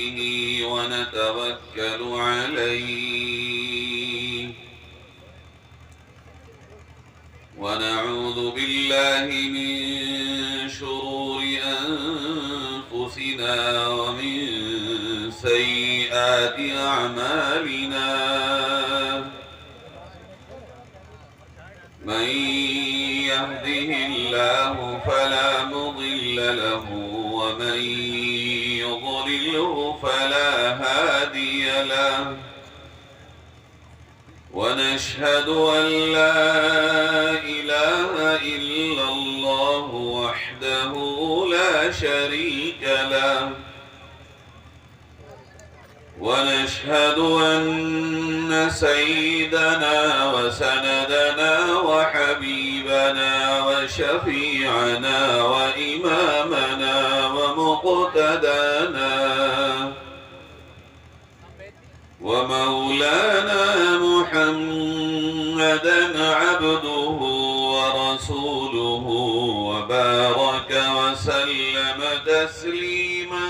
به ونتوكل عليه ونعوذ بالله من شرور أنفسنا ومن سيئات أعمالنا من يهده الله فلا مضل له ومن يضلله فلا هادي له ونشهد أن لا إله إلا الله وحده لا شريك له ونشهد أن سيدنا وسندنا وحبيبنا وشفيعنا وإمامنا ومقتدانا ومولانا محمدا عبده ورسوله وبارك وسلم تسليما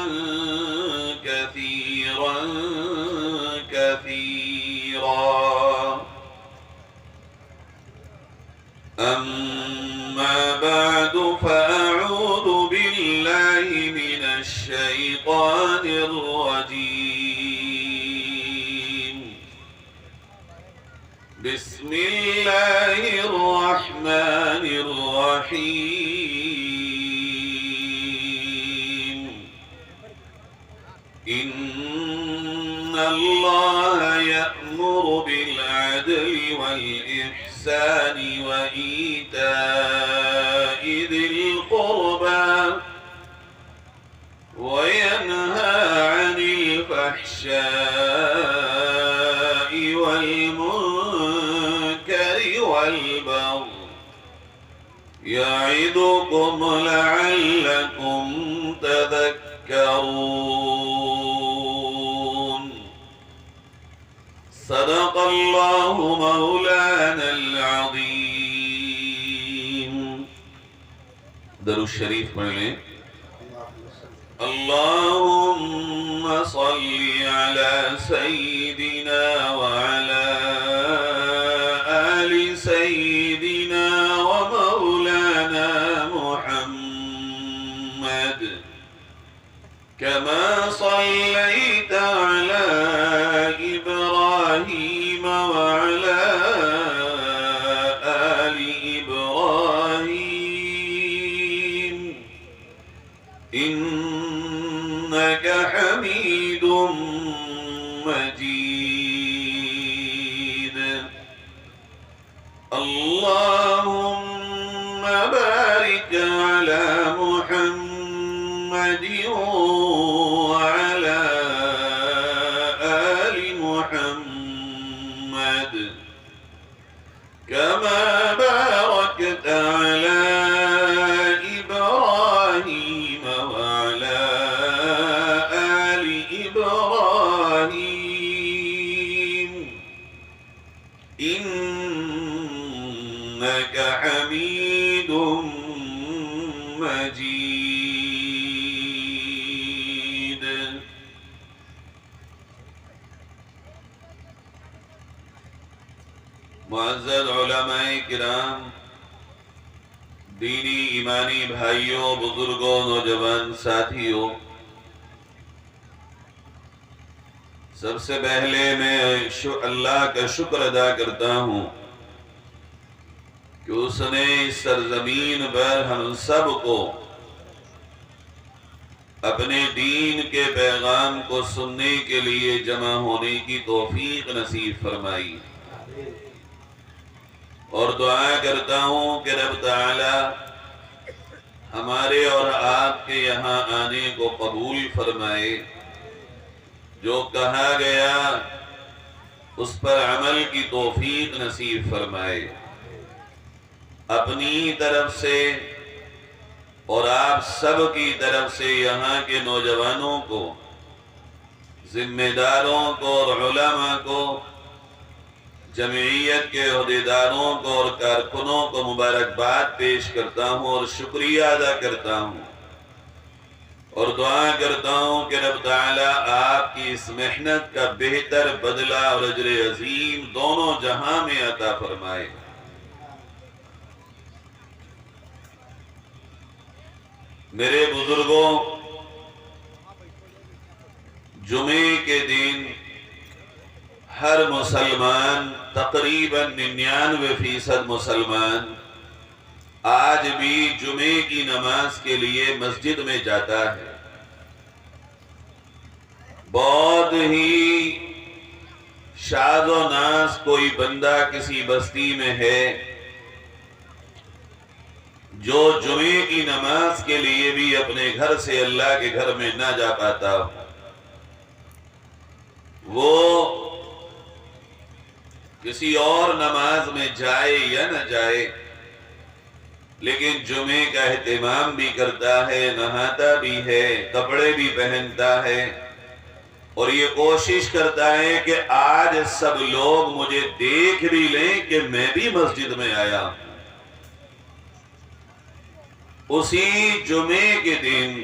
كثيرا كثيرا أما بعد فأعوذ بالله من الشيطان الرجيم بسم الله الرحمن الرحيم إن الله يأمر بالعدل والإحسان وإيتاء ذي القربى وينهى عن الفحشاء والمنكر والبغي يعظكم لعلكم تذكرون صدق الله مولانا العظيم درود شریف پڑھ لیں اللهم صل على سيدنا وعلى آل سيدنا ومولانا محمد كما صليت على إبراهيم وعلى آل إبراهيم إنك حميد مجيد اللهم بارك على محمد وعلى آل محمد كما باركت على إبراهيم وعلى آل إبراهيم إنك حميد مجيد معزز علماء کرام دینی ایمانی بھائیوں بزرگوں نوجوان ساتھیوں سب سے پہلے میں اللہ کا شکر ادا کرتا ہوں کہ اس نے اس سرزمین پر ہم سب کو اپنے دین کے پیغام کو سننے کے لیے جمع ہونے کی توفیق نصیب فرمائی اور دعا کرتا ہوں کہ رب تعالی ہمارے اور آپ کے یہاں آنے کو قبول فرمائے جو کہا گیا اس پر عمل کی توفیق نصیب فرمائے اپنی طرف سے اور آپ سب کی طرف سے یہاں کے نوجوانوں کو ذمہ داروں کو اور علماء کو جمعیت کے عہدیداروں کو اور کارکنوں کو مبارکباد پیش کرتا ہوں اور شکریہ ادا کرتا ہوں اور دعا کرتا ہوں کہ رب تعالیٰ آپ کی اس محنت کا بہتر بدلہ اور اجر عظیم دونوں جہاں میں عطا فرمائے۔ میرے بزرگوں، جمعے کے دن ہر مسلمان، تقریباً 99% مسلمان آج بھی جمعے کی نماز کے لیے مسجد میں جاتا ہے۔ بہت ہی شاذ و ناز کوئی بندہ کسی بستی میں ہے جو جمعے کی نماز کے لیے بھی اپنے گھر سے اللہ کے گھر میں نہ جا پاتا۔ وہ کسی اور نماز میں جائے یا نہ جائے، لیکن جمعے کا اہتمام بھی کرتا ہے، نہاتا بھی ہے، کپڑے بھی پہنتا ہے، اور یہ کوشش کرتا ہے کہ آج سب لوگ مجھے دیکھ بھی لیں کہ میں بھی مسجد میں آیا ہوں۔ اسی جمعے کے دن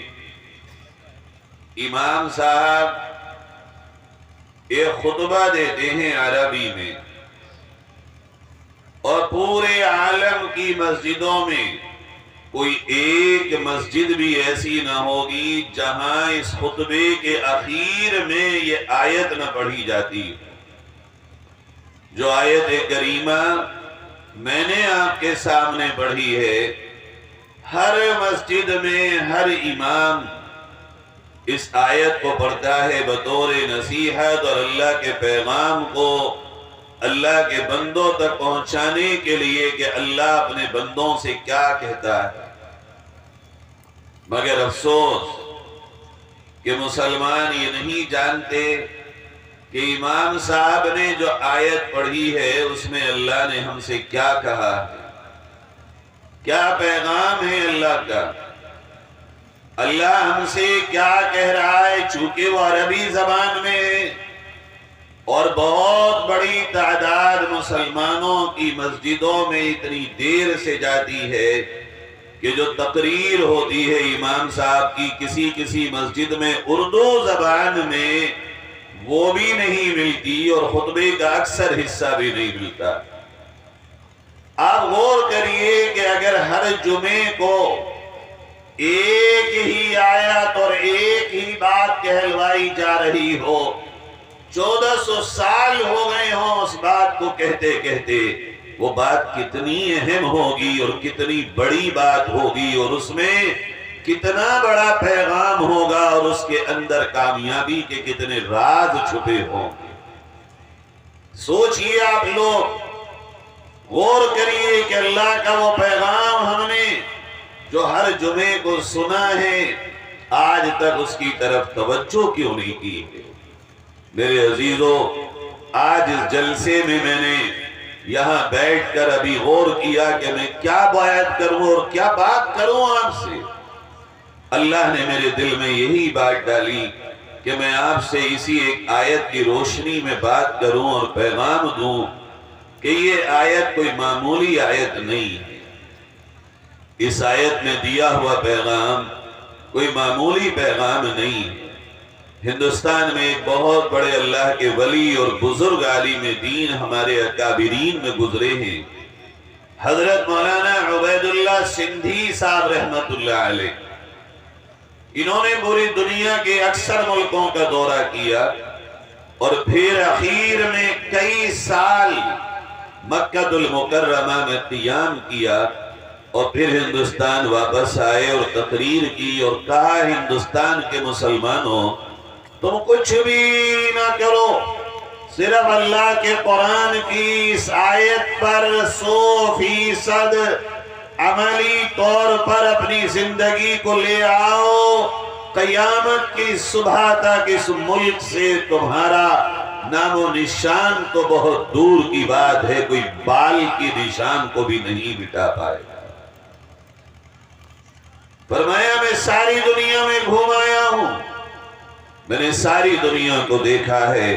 امام صاحب ایک خطبہ دیتے ہیں عربی میں، اور پورے عالم کی مسجدوں میں کوئی ایک مسجد بھی ایسی نہ ہوگی جہاں اس خطبے کے اخیر میں یہ آیت نہ پڑھی جاتی۔ جو آیت کریمہ میں نے آپ کے سامنے پڑھی ہے، ہر مسجد میں ہر امام اس آیت کو پڑھتا ہے بطور نصیحت اور اللہ کے پیغام کو اللہ کے بندوں تک پہنچانے کے لیے کہ اللہ اپنے بندوں سے کیا کہتا ہے۔ مگر افسوس کہ مسلمان یہ نہیں جانتے کہ امام صاحب نے جو آیت پڑھی ہے اس میں اللہ نے ہم سے کیا کہا ہے، کیا پیغام ہے اللہ کا، اللہ ہم سے کیا کہہ رہا ہے۔ چونکہ وہ عربی زبان میں ہے اور بہت بڑی تعداد مسلمانوں کی مسجدوں میں اتنی دیر سے جاتی ہے کہ جو تقریر ہوتی ہے امام صاحب کی کسی مسجد میں اردو زبان میں وہ بھی نہیں ملتی، اور خطبے کا اکثر حصہ بھی نہیں ملتا۔ آپ غور کریے کہ اگر ہر جمعے کو ایک ہی آیت اور ایک ہی بات کہلوائی جا رہی ہو، 1400 سال ہو گئے ہوں اس بات کو کہتے کہتے، وہ بات کتنی اہم ہوگی اور کتنی بڑی بات ہوگی، اور اس میں کتنا بڑا پیغام ہوگا، اور اس کے اندر کامیابی کے کتنے راز چھپے ہوں گے۔ سوچئے آپ لوگ، غور کریے کہ اللہ کا وہ پیغام ہم نے جو ہر جمعے کو سنا ہے، آج تک اس کی طرف توجہ کیوں نہیں کی ہے؟ میرے عزیزو، آج اس جلسے میں نے یہاں بیٹھ کر ابھی غور کیا کہ میں کیا بیعت کروں اور کیا بات کروں آپ سے۔ اللہ نے میرے دل میں یہی بات ڈالی کہ میں آپ سے اسی ایک آیت کی روشنی میں بات کروں اور پیغام دوں کہ یہ آیت کوئی معمولی آیت نہیں ہے۔ اس آیت میں دیا ہوا پیغام کوئی معمولی پیغام نہیں ہے۔ ہندوستان میں ایک بہت بڑے اللہ کے ولی اور بزرگ عالم دین ہمارے اکابرین میں گزرے ہیں، حضرت مولانا عبید اللہ سندھی صاحب رحمت اللہ علیہ۔ انہوں نے پوری دنیا کے اکثر ملکوں کا دورہ کیا، اور پھر اخیر میں کئی سال مکہ المکرمہ میں قیام کیا، اور پھر ہندوستان واپس آئے اور تقریر کی اور کہا ہندوستان کے مسلمانوں، تم کچھ بھی نہ کرو، صرف اللہ کے قرآن کی اس آیت پر 100% عملی طور پر اپنی زندگی کو لے آؤ، قیامت کی صبح تک اس ملک سے تمہارا نام و نشان تو بہت دور کی بات ہے، کوئی بال کی نشان کو بھی نہیں مٹا پائے گا۔ فرمایا میں ساری دنیا میں گھوم آیا ہوں، میں نے ساری دنیا کو دیکھا ہے،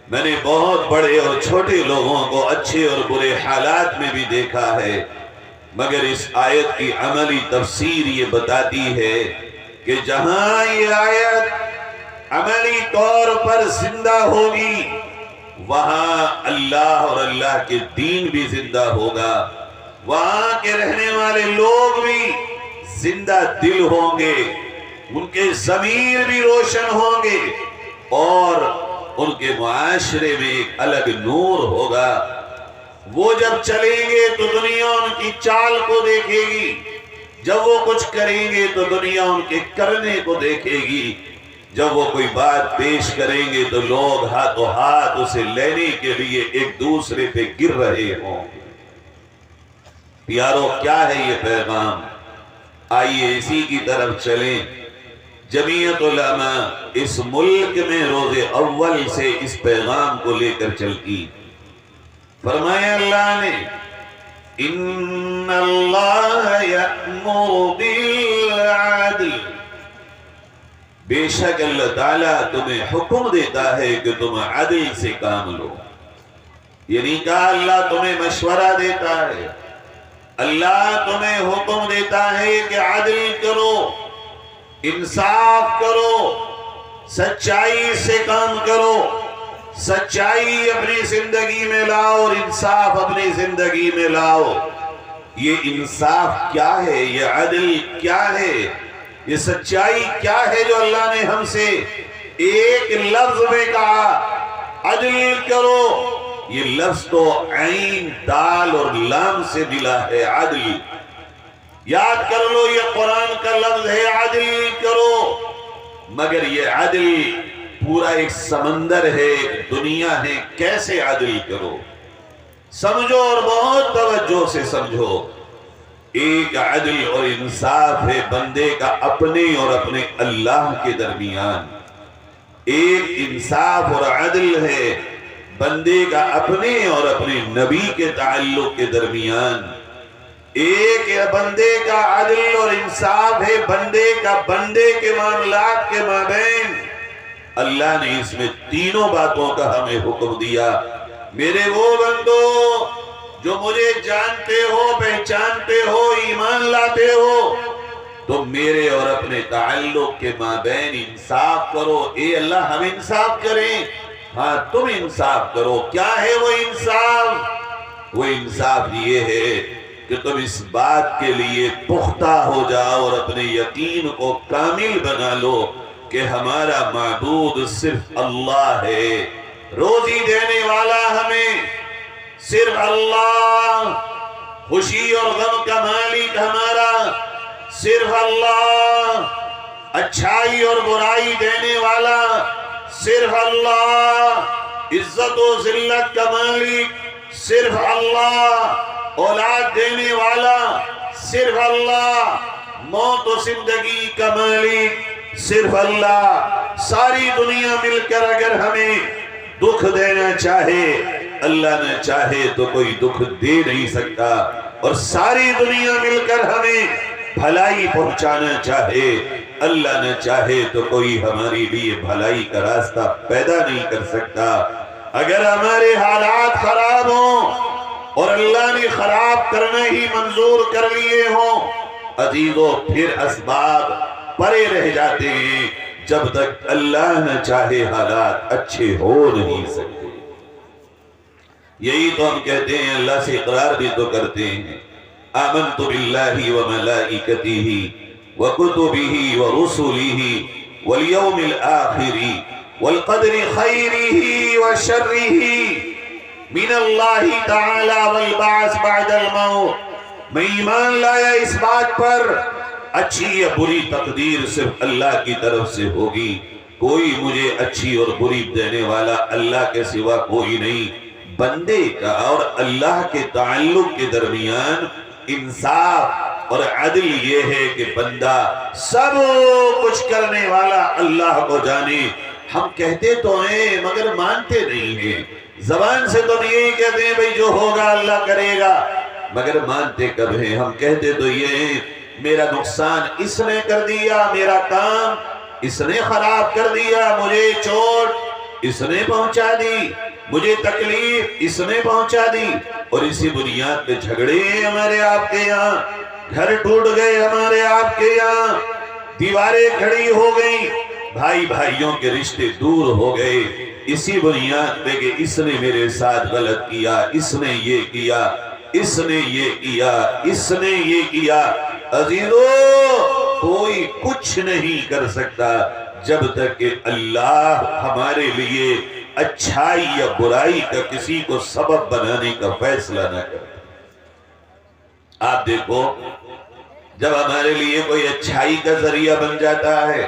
میں نے بہت بڑے اور چھوٹے لوگوں کو اچھے اور برے حالات میں بھی دیکھا ہے، مگر اس آیت کی عملی تفسیر یہ بتاتی ہے کہ جہاں یہ آیت عملی طور پر زندہ ہوگی وہاں اللہ اور اللہ کے دین بھی زندہ ہوگا، وہاں کے رہنے والے لوگ بھی زندہ دل ہوں گے، ان کے ضمیر بھی روشن ہوں گے اور ان کے معاشرے میں ایک الگ نور ہوگا۔ وہ جب چلیں گے تو دنیا ان کی چال کو دیکھے گی، جب وہ کچھ کریں گے تو دنیا ان کے کرنے کو دیکھے گی، جب وہ کوئی بات پیش کریں گے تو لوگ ہاتھوں ہاتھ اسے لینے کے لیے ایک دوسرے پہ گر رہے ہوں گے۔ پیارو، کیا ہے یہ پیغام؟ آئیے اسی کی طرف چلیں۔ جمعیت علماء اس ملک میں روز اول سے اس پیغام کو لے کر چلتی۔ فرمایا اللہ نے ان اللہ یأمر بالعدل، بے شک اللہ تعالیٰ تمہیں حکم دیتا ہے کہ تم عدل سے کام لو۔ یعنی کہا اللہ تمہیں مشورہ دیتا ہے، اللہ تمہیں حکم دیتا ہے کہ عدل کرو، انصاف کرو، سچائی سے کام کرو، سچائی اپنی زندگی میں لاؤ اور انصاف اپنی زندگی میں لاؤ۔ یہ انصاف کیا ہے؟ یہ عدل کیا ہے؟ یہ سچائی کیا ہے جو اللہ نے ہم سے ایک لفظ میں کہا عدل کرو؟ یہ لفظ تو عین دال اور لام سے ملا ہے، عدل۔ یاد کر لو، یہ قرآن کا لفظ ہے عدل کرو، مگر یہ عدل پورا ایک سمندر ہے، ایک دنیا ہے۔ کیسے عدل کرو؟ سمجھو اور بہت توجہ سے سمجھو۔ ایک عدل اور انصاف ہے بندے کا اپنے اور اپنے اللہ کے درمیان، ایک انصاف اور عدل ہے بندے کا اپنے اور اپنے نبی کے تعلق کے درمیان، ایک بندے کا عدل اور انصاف ہے بندے کا بندے کے معاملات کے مابین۔ اللہ نے اس میں تینوں باتوں کا ہمیں حکم دیا۔ میرے وہ بندو جو مجھے جانتے ہو، پہچانتے ہو، ایمان لاتے ہو، تو میرے اور اپنے تعلق کے مابین انصاف کرو۔ اے اللہ ہم انصاف کریں؟ ہاں تم انصاف کرو۔ کیا ہے وہ انصاف؟ وہ انصاف یہ ہے کہ تم اس بات کے لیے پختہ ہو جاؤ اور اپنے یقین کو کامل بنا لو کہ ہمارا معبود صرف اللہ ہے، روزی دینے والا ہمیں صرف اللہ، خوشی اور غم کا مالک ہمارا صرف اللہ، اچھائی اور برائی دینے والا صرف اللہ، عزت و ذلت کا مالک صرف اللہ، اولاد دینے والا صرف اللہ، موت و زندگی کا مالک صرف اللہ۔ ساری دنیا مل کر اگر ہمیں دکھ دینا چاہے، اللہ نہ چاہے تو کوئی دکھ دے نہیں سکتا، اور ساری دنیا مل کر ہمیں بھلائی پہنچانا چاہے، اللہ نہ چاہے تو کوئی ہمارے لیے بھلائی کا راستہ پیدا نہیں کر سکتا۔ اگر ہمارے حالات خراب ہوں اور اللہ نے خراب کرنا ہی منظور کر لیے ہوں، عزیزو پھر اسباب پرے رہ جاتے ہیں، جب تک اللہ نہ چاہے حالات اچھے ہو نہیں سکتے۔ یہی تو ہم کہتے ہیں، اللہ سے اقرار بھی تو کرتے ہیں، آمنت باللہ وملائکتہ وکتبہ ورسلہ والیوم الآخر والقدر خیرہ وشرہ من اللہ تعالی والبعث بعد الموت۔ میں ایمان لایا اس بات پر، اچھی یا بری تقدیر صرف اللہ کی طرف سے ہوگی، کوئی مجھے اچھی اور بری دینے والا اللہ کے سوا کوئی نہیں۔ بندے کا اور اللہ کے تعلق کے درمیان انصاف اور عدل یہ ہے کہ بندہ سب کچھ کرنے والا اللہ کو جانے۔ ہم کہتے تو ہیں مگر مانتے نہیں ہیں، زبان سے تو یہی کہتے ہیں بھئی جو ہوگا اللہ کرے گا، مگر مانتے کب ہیں؟ ہم کہتے تو یہ ہیں میرا نقصان اس نے کر دیا، میرا کام اس نے خراب کر دیا، مجھے چوٹ اس نے پہنچا دی، مجھے تکلیف اس نے پہنچا دی، اور اسی بنیاد پہ جھگڑے ہمارے آپ کے یہاں، گھر ٹوٹ گئے ہمارے آپ کے یہاں، دیواریں کھڑی ہو گئی، بھائی بھائیوں کے رشتے دور ہو گئے، اسی بنیاد پہ کہ اس نے میرے ساتھ غلط کیا، اس نے یہ کیا، اس نے یہ کیا، اس نے یہ کیا۔ عزیزو، کوئی کچھ نہیں کر سکتا جب تک کہ اللہ ہمارے لیے اچھائی یا برائی کا کسی کو سبب بنانے کا فیصلہ نہ کرے۔ آپ دیکھو، جب ہمارے لیے کوئی اچھائی کا ذریعہ بن جاتا ہے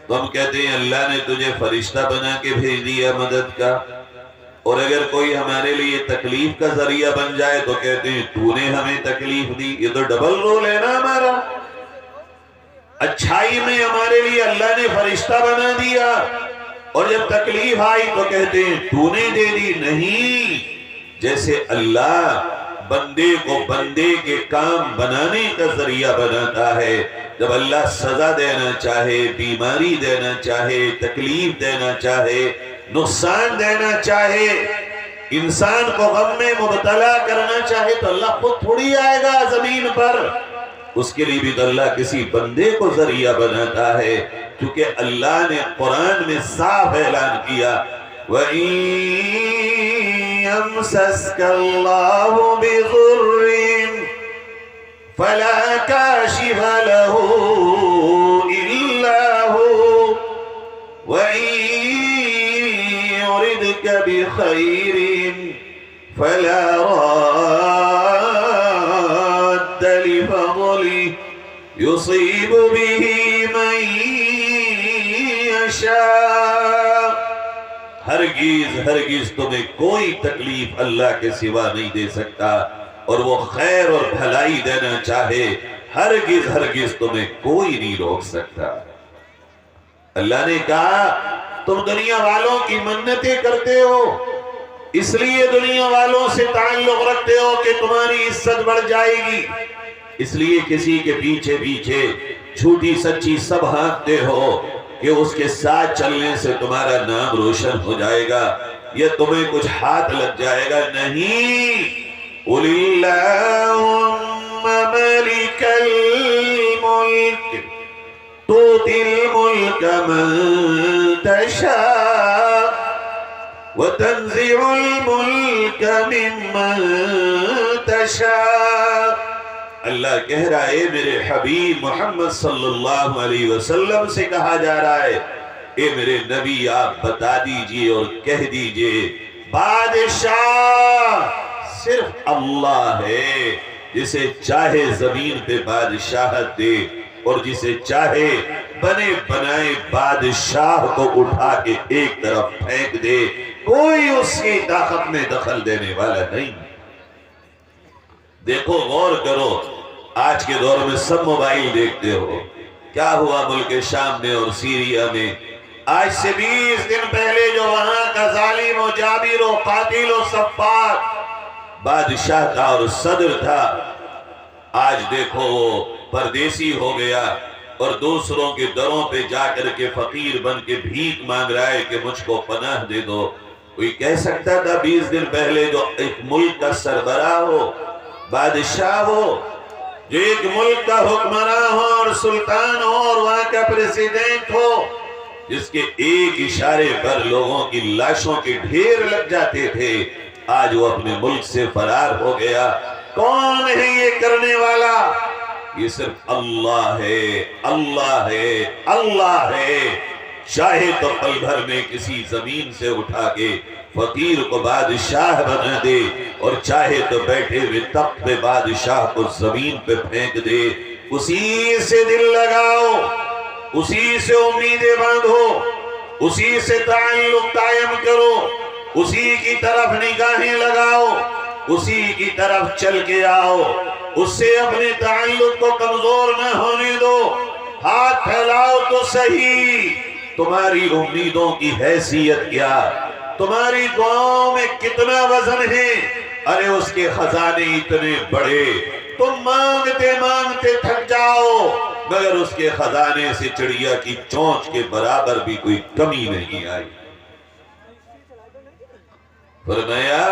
تو ہم کہتے ہیں اللہ نے تجھے فرشتہ بنا کے بھیج دیا مدد کا، اور اگر کوئی ہمارے لیے تکلیف کا ذریعہ بن جائے تو کہتے ہیں تو نے ہمیں تکلیف دی۔ یہ تو ڈبل رول ہے نا ہمارا۔ اچھائی میں ہمارے لیے اللہ نے فرشتہ بنا دیا، اور جب تکلیف آئی تو کہتے ہیں تو نے دے دی۔ نہیں، جیسے اللہ بندے کو بندے کے کام بنانے کا ذریعہ بناتا ہے، جب اللہ سزا دینا چاہے، بیماری دینا چاہے، تکلیف دینا چاہے، نقصان دینا چاہے، انسان کو غم میں مبتلا کرنا چاہے، تو اللہ خود تھوڑی آئے گا زمین پر۔ اس کے لیے بھی تو اللہ کسی بندے کو ذریعہ بناتا ہے، کیونکہ اللہ نے قرآن میں صاف اعلان کیا وَإِن يَمْسَسْكَ اللَّهُ بِضُرٍّ فَلَا كَاشِفَ لَهُ إِلَّا هُوَ وَإِن يُرِدْكَ بِخَيْرٍ فَلَا رَادَّ لِفَضْلِهِ يُصِيبُ بِهِ مَن يَشَاءُ۔ ہرگز تمہیں کوئی تکلیف اللہ کے سوا نہیں دے سکتا، اور وہ خیر اور بھلائی دینا چاہے ہرگز تمہیں کوئی نہیں روک سکتا۔ اللہ نے کہا تم دنیا والوں کی منتیں کرتے ہو، اس لیے دنیا والوں سے تعلق رکھتے ہو کہ تمہاری عزت بڑھ جائے گی، اس لیے کسی کے پیچھے جھوٹی سچی سب ہانکتے ہو کہ اس کے ساتھ چلنے سے تمہارا نام روشن ہو جائے گا یا تمہیں کچھ ہاتھ لگ جائے گا۔ نہیں، قُلِ اللَّهُمَّ مَالِكَ الْمُلْكِ تُؤْتِي الْمُلْكَ مَن تَشَاءُ وَتَنزِعُ الْمُلْكَ مِمَّن تَشَاءُ۔ اللہ کہہ رہا ہے میرے حبیب محمد صلی اللہ علیہ وسلم سے کہا جا رہا ہے، اے میرے نبی آپ بتا دیجئے اور کہہ دیجئے بادشاہ صرف اللہ ہے، جسے چاہے زمین پہ بادشاہت دے اور جسے چاہے بنے بنائے بادشاہ کو اٹھا کے ایک طرف پھینک دے، کوئی اس کی طاقت میں دخل دینے والا نہیں۔ دیکھو، غور کرو، آج کے دور میں سب موبائل دیکھتے ہو، کیا ہوا ملک شام میں اور سیریا میں؟ آج سے 20 دن پہلے جو وہاں کا ظالم و جابر و قاتل و سفاک بادشاہ تھا اور صدر تھا، آج دیکھو وہ پردیسی ہو گیا اور دوسروں کے دروں پہ جا کر کے فقیر بن کے بھیک مانگ رہا ہے کہ مجھ کو پناہ دے دو۔ کوئی کہہ سکتا تھا 20 دن پہلے جو ایک ملک کا سربراہ ہو، بادشاہ ہو، جو ایک ملک کا حکمراں ہو اور سلطان ہو اور وہاں کا پریزیڈنٹ ہو، جس کے ایک اشارے پر لوگوں کی لاشوں کے ڈھیر لگ جاتے تھے، آج وہ اپنے ملک سے فرار ہو گیا۔ کون ہے یہ کرنے والا؟ یہ صرف اللہ ہے، اللہ ہے، اللہ ہے۔ چاہے تو پل بھر میں کسی زمین سے اٹھا کے فقیر کو بادشاہ بنا دے، اور چاہے تو بیٹھے ہوئے تخت پہ بادشاہ کو زمین پہ پھینک دے۔ اسی سے دل لگاؤ، اسی سے امیدیں باندھو، اسی سے تعلق قائم کرو، اسی کی طرف نگاہیں لگاؤ، اسی کی طرف چل کے آؤ، اس سے اپنے تعلق کو کمزور نہ ہونے دو۔ ہاتھ پھیلاؤ تو صحیح، تمہاری امیدوں کی حیثیت کیا، تمہاری دعاؤں میں کتنا وزن ہے، ارے اس کے خزانے اتنے بڑے، تم مانگتے مانگتے تھک جاؤ مگر اس کے خزانے سے چڑیا کی چونچ کے برابر بھی کوئی کمی نہیں آئی۔ فرمایا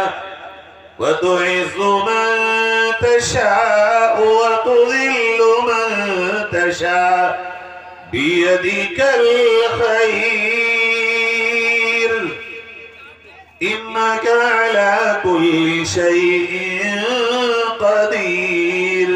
وَتُعِزُّ مَن تَشَاءُ وَتُذِلُّ مَن تَشَاءُ، بیدک الخیر انک علی کل شیء قدیر۔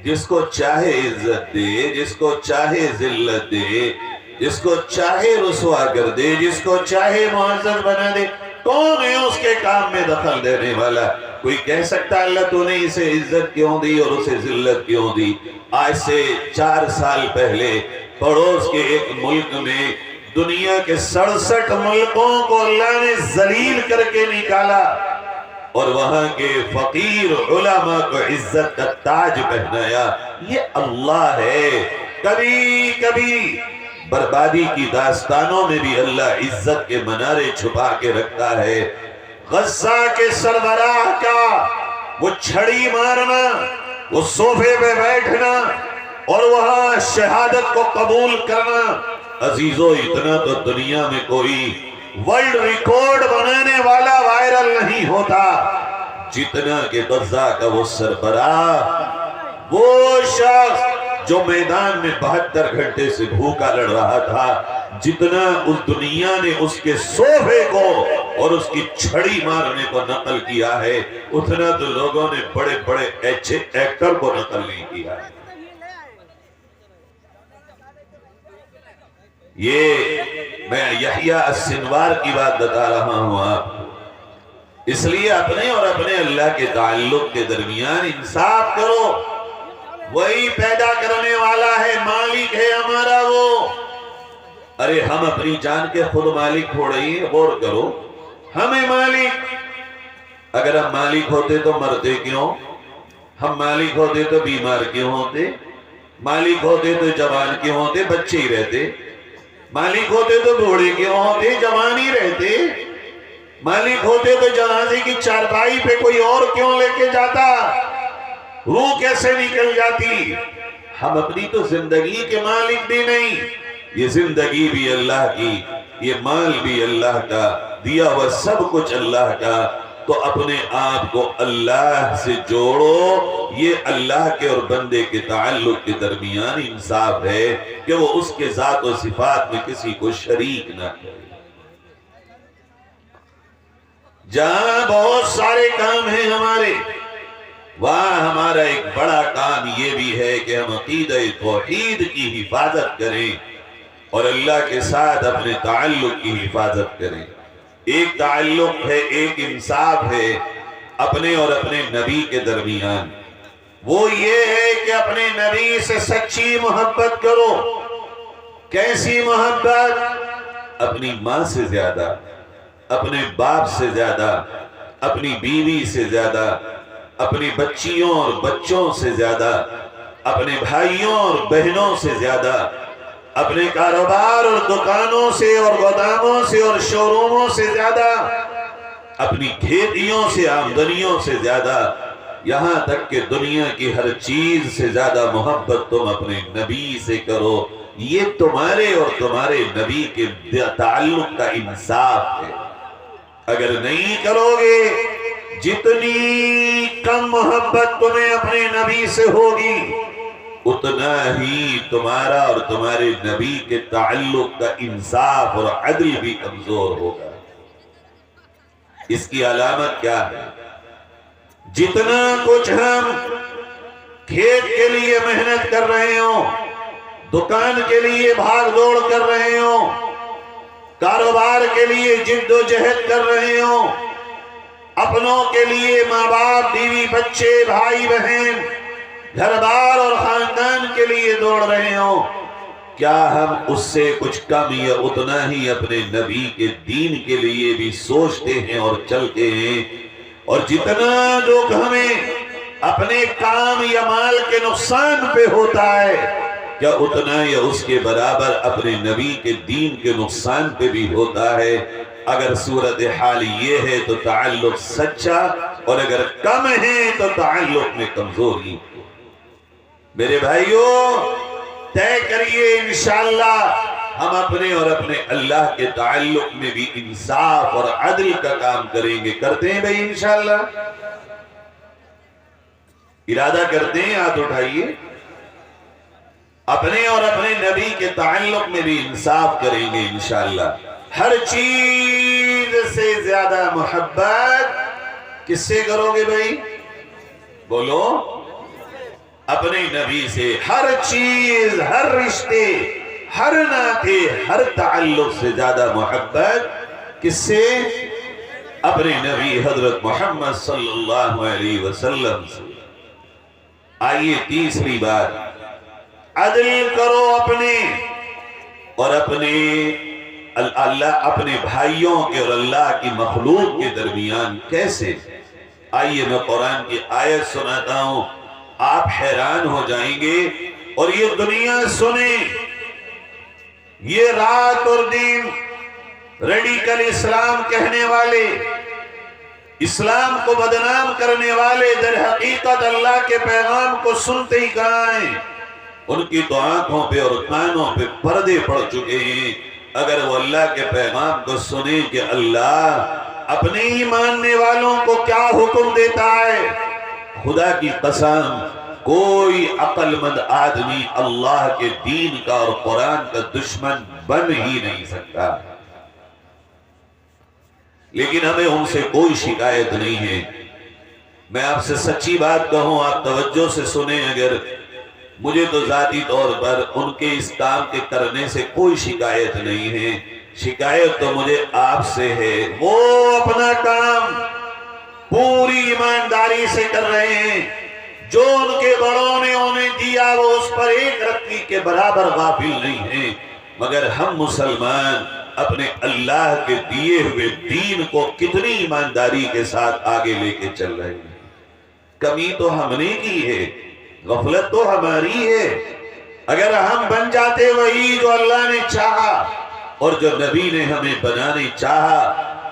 جس کو چاہے عزت دے، جس کو چاہے ذلت دے، جس کو چاہے رسوا کر دے، جس کو چاہے معزز بنا دے، کون ہے اس کے کام میں دخل دینے والا؟ کوئی کہہ سکتا اللہ تو نے اسے عزت کیوں دی اور اسے ذلت کیوں دی؟ آج سے 4 سال پہلے پڑوس کے ایک ملک میں دنیا کے 67 ملکوں کو اللہ نے ذلیل کر کے نکالا اور وہاں کے فقیر علماء کو عزت کا تاج پہنایا۔ یہ اللہ ہے۔ کبھی کبھی بربادی کی داستانوں میں بھی اللہ عزت کے منارے چھپا کے رکھتا ہے۔ غزہ کے سربراہ کا وہ چھڑی مارنا، وہ صوفے پہ بیٹھنا اور وہاں شہادت کو قبول کرنا، عزیزو اتنا تو دنیا میں کوئی ورلڈ ریکارڈ بنانے والا وائرل نہیں ہوتا جتنا کہ غزہ کا وہ سربراہ، وہ شخص جو میدان میں 72 گھنٹے سے بھوکا لڑ رہا تھا، جتنا اس دنیا نے اس کے صوفے کو اور اس کی چھڑی مارنے کو نقل کیا ہے، اتنا تو لوگوں نے بڑے بڑے ایکٹر کو نقل نہیں کیا ہے۔ یہ میں یحییٰ السنوار کی بات بتا رہا ہوں آپ کو، اس لیے اپنے اور اپنے اللہ کے تعلق کے درمیان انصاف کرو۔ وہی پیدا کرنے والا ہے، مالک ہے ہمارا وہ۔ ارے ہم اپنی جان کے خود مالک ہو رہی ہیں، غور کرو، ہمیں مالک۔ اگر ہم مالک ہوتے تو مرتے کیوں؟ ہم مالک ہوتے تو بیمار کیوں ہوتے؟ مالک ہوتے تو جوان کیوں ہوتے؟ بچے ہی رہتے۔ مالک ہوتے تو بوڑھے کیوں ہوتے؟ جوان ہی رہتے۔ مالک ہوتے تو جنازے کی چارپائی پہ کوئی اور کیوں لے کے جاتا؟ روح کیسے نکل جاتی؟ ہم اپنی تو زندگی کے مالک بھی نہیں، یہ زندگی بھی اللہ کی، یہ مال بھی اللہ کا، دیا ہوا سب کچھ اللہ کا۔ تو اپنے آپ کو اللہ سے جوڑو۔ یہ اللہ کے اور بندے کے تعلق کے درمیان انصاف ہے کہ وہ اس کے ذات و صفات میں کسی کو شریک نہ کرے۔ جہاں بہت سارے کام ہیں ہمارے، وہاں ہمارا ایک بڑا کام یہ بھی ہے کہ ہم عقیدہ توحید کی حفاظت کریں اور اللہ کے ساتھ اپنے تعلق کی حفاظت کریں۔ ایک تعلق ہے، ایک انصاف ہے اپنے اور اپنے نبی کے درمیان، وہ یہ ہے کہ اپنے نبی سے سچی محبت کرو۔ کیسی محبت؟ اپنی ماں سے زیادہ، اپنے باپ سے زیادہ، اپنی بیوی سے زیادہ، اپنی بچیوں اور بچوں سے زیادہ، اپنے بھائیوں اور بہنوں سے زیادہ، اپنے کاروبار اور دکانوں سے اور گوداموں سے اور شوروموں سے زیادہ، اپنی کھیتیوں سے آمدنیوں سے زیادہ، یہاں تک کہ دنیا کی ہر چیز سے زیادہ محبت تم اپنے نبی سے کرو۔ یہ تمہارے اور تمہارے نبی کے تعلق کا انصاف ہے۔ اگر نہیں کرو گے، جتنی کم محبت تمہیں اپنے نبی سے ہوگی، اتنا ہی تمہارا اور تمہارے نبی کے تعلق کا انصاف اور عدل بھی کمزور ہوگا۔ اس کی علامت کیا ہے؟ جتنا کچھ ہم کھیت کے لیے محنت کر رہے ہوں، دکان کے لیے بھاگ دوڑ کر رہے ہوں، کاروبار کے لیے جد و جہد کر رہے ہوں، اپنوں کے لیے ماں باپ، بیوی بچے، بھائی بہن، گھر بار اور خاندان کے لیے دوڑ رہے ہوں، کیا ہم اس سے کچھ کم یا اتنا ہی اپنے نبی کے دین کے لیے بھی سوچتے ہیں اور چلتے ہیں؟ اور جتنا دکھ ہمیں اپنے کام یا مال کے نقصان پہ ہوتا ہے، کیا اتنا یا اس کے برابر اپنے نبی کے دین کے نقصان پہ بھی ہوتا ہے؟ اگر صورتحال یہ ہے تو تعلق سچا، اور اگر کم ہے تو تعلق میں کمزوری۔ میرے بھائیوں، طے کریے انشاءاللہ ہم اپنے اور اپنے اللہ کے تعلق میں بھی انصاف اور عدل کا کام کریں گے۔ کرتے ہیں بھائی انشاءاللہ؟ ارادہ کرتے ہیں؟ ہاتھ اٹھائیے۔ اپنے اور اپنے نبی کے تعلق میں بھی انصاف کریں گے انشاءاللہ۔ ہر چیز سے زیادہ محبت کس سے کرو گے بھائی؟ بولو، اپنے نبی سے۔ ہر چیز، ہر رشتے، ہر ناطے، ہر تعلق سے زیادہ محبت کس سے؟ اپنے نبی حضرت محمد صلی اللہ علیہ وسلم سے۔ آئیے تیسری بات، عدل کرو اپنے اور اپنے بھائیوں کے اور اللہ کی مخلوق کے درمیان کیسے؟ آئیے میں قرآن کی آیت سناتا ہوں، آپ حیران ہو جائیں گے۔ اور یہ دنیا سنیں، یہ رات اور دن ریڈیکل اسلام کہنے والے، اسلام کو بدنام کرنے والے در حقیقت اللہ کے پیغام کو سنتے ہی کہاں ہیں؟ ان کی تو آنکھوں پہ اور کانوں پہ پردے پڑ چکے ہیں۔ اگر وہ اللہ کے پیغام کو سنیں کہ اللہ اپنے ہی ماننے والوں کو کیا حکم دیتا ہے، خدا کی قسم کوئی عقل مند آدمی اللہ کے دین کا اور قرآن کا دشمن بن ہی نہیں سکتا۔ لیکن ہمیں ان سے کوئی شکایت نہیں ہے۔ میں آپ سے سچی بات کہوں، آپ توجہ سے سنیں، اگر مجھے تو ذاتی طور پر ان کے اس کام کے کرنے سے کوئی شکایت نہیں ہے، شکایت تو مجھے آپ سے ہے۔ وہ اپنا کام پوری ایمانداری سے کر رہے ہیں، جو ان کے بڑوں نے انہیں دیا وہ اس پر ایک رتی کے برابر غافل نہیں ہیں، مگر ہم مسلمان اپنے اللہ کے دیے ہوئے دین کو کتنی ایمانداری کے ساتھ آگے لے کے چل رہے ہیں۔ کمی تو ہم نے کی ہے، غفلت تو ہماری ہے۔ اگر ہم بن جاتے وہی جو اللہ نے چاہا اور جو نبی نے ہمیں بنانے چاہا،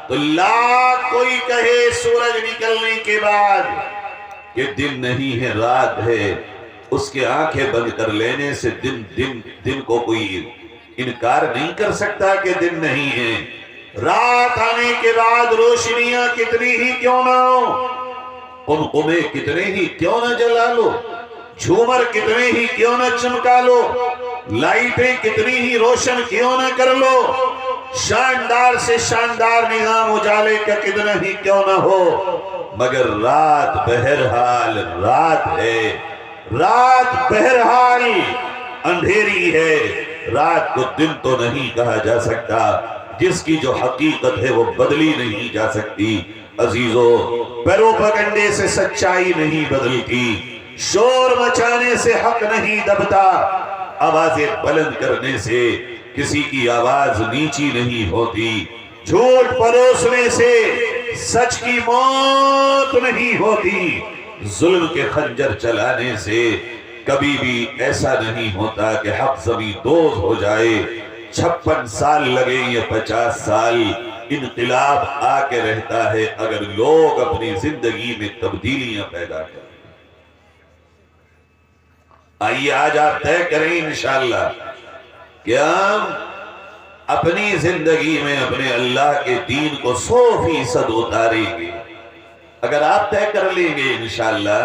تو لاکھ کوئی کہے سورج نکلنے کے بعد کہ دن نہیں ہے رات ہے، اس کے آنکھیں بند کر لینے سے دن کو کوئی انکار نہیں کر سکتا کہ دن نہیں ہے۔ رات آنے کے بعد روشنیاں کتنی ہی کیوں نہ ہو، قمقمے کتنے ہی کیوں نہ جلا لو، جھومر کتنے ہی کیوں نہ چمکا لو، لائٹیں کتنی ہی روشن کیوں نہ کر لو، شاندار سے شاندار نظام اجالے کا کتنا ہی کیوں نہ ہو، مگر رات بہرحال رات ہے، رات بہرحال اندھیری ہے۔ رات کو دن تو نہیں کہا جا سکتا، جس کی جو حقیقت ہے وہ بدلی نہیں جا سکتی۔ عزیزو، پیروپگنڈے سے سچائی نہیں بدلتی، شور مچانے سے حق نہیں دبتا، آوازیں بلند کرنے سے کسی کی آواز نیچی نہیں ہوتی، جھوٹ پروسنے سے سچ کی موت نہیں ہوتی، ظلم کے خنجر چلانے سے کبھی بھی ایسا نہیں ہوتا کہ حق زمیں دوز ہو جائے۔ 56 سال لگے یا 50 سال، انقلاب آ کے رہتا ہے اگر لوگ اپنی زندگی میں تبدیلیاں پیدا کریں۔ آئیے آج آپ طے کریں انشاءاللہ کہ ہم اپنی زندگی میں اپنے اللہ کے دین کو 100% اتاریں گے۔ اگر آپ طے کر لیں گے انشاءاللہ